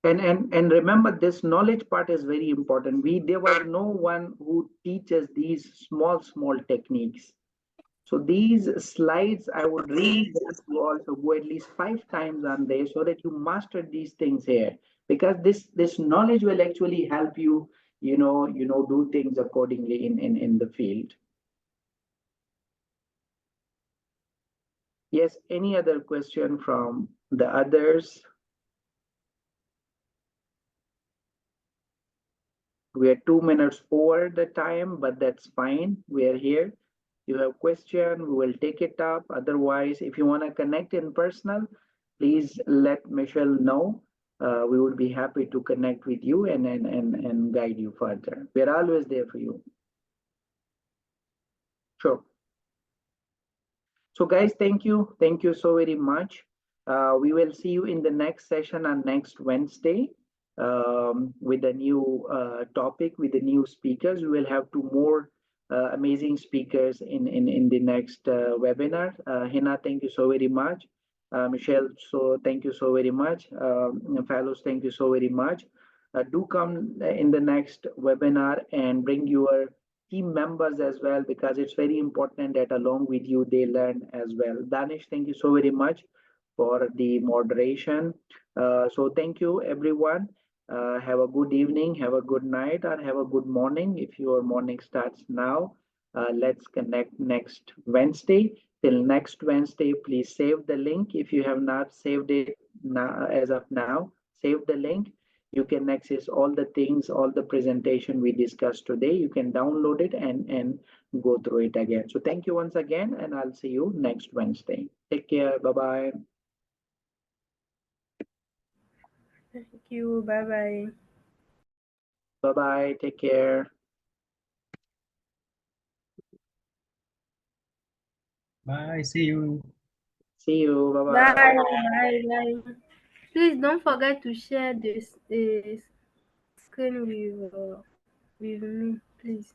And remember, this knowledge part is very important. There was no one who teaches these small techniques. So these slides, I would really want you all to go at least 5 times on there so that you master these things here, because this knowledge will actually help you, do things accordingly in the field. Yes, any other question from the others? We are 2 minutes over the time, but that's fine. We are here. You have question, we will take it up. Otherwise, if you want to connect in personal, please let Michelle know. We would be happy to connect with you and guide you further. We're always there for you. Sure. So guys, thank you. Thank you so very much. We will see you in the next session on next Wednesday with a new topic, with the new speakers. We will have two more amazing speakers in the next webinar. Hina, thank you so very much. Michelle, so thank you so very much. Fellows, thank you so very much. Do come in the next webinar and bring your team members as well, because it's very important that along with you they learn as well. Danish, thank you so very much for the moderation. So thank you everyone. Have a good evening, have a good night, or have a good morning if your morning starts now. Let's connect next Wednesday. Till next Wednesday, please save the link. If you have not saved it now, as of now, save the link. You can access all the things, all the presentation we discussed today. You can download it and go through it again. So thank you once again, and I'll see you next Wednesday. Take care. Bye-bye. Thank you. Bye-bye. Bye-bye. Take care. Bye. See you. See you. Bye Bye, bye. bye, bye. Please don't forget to share this screen with me, please.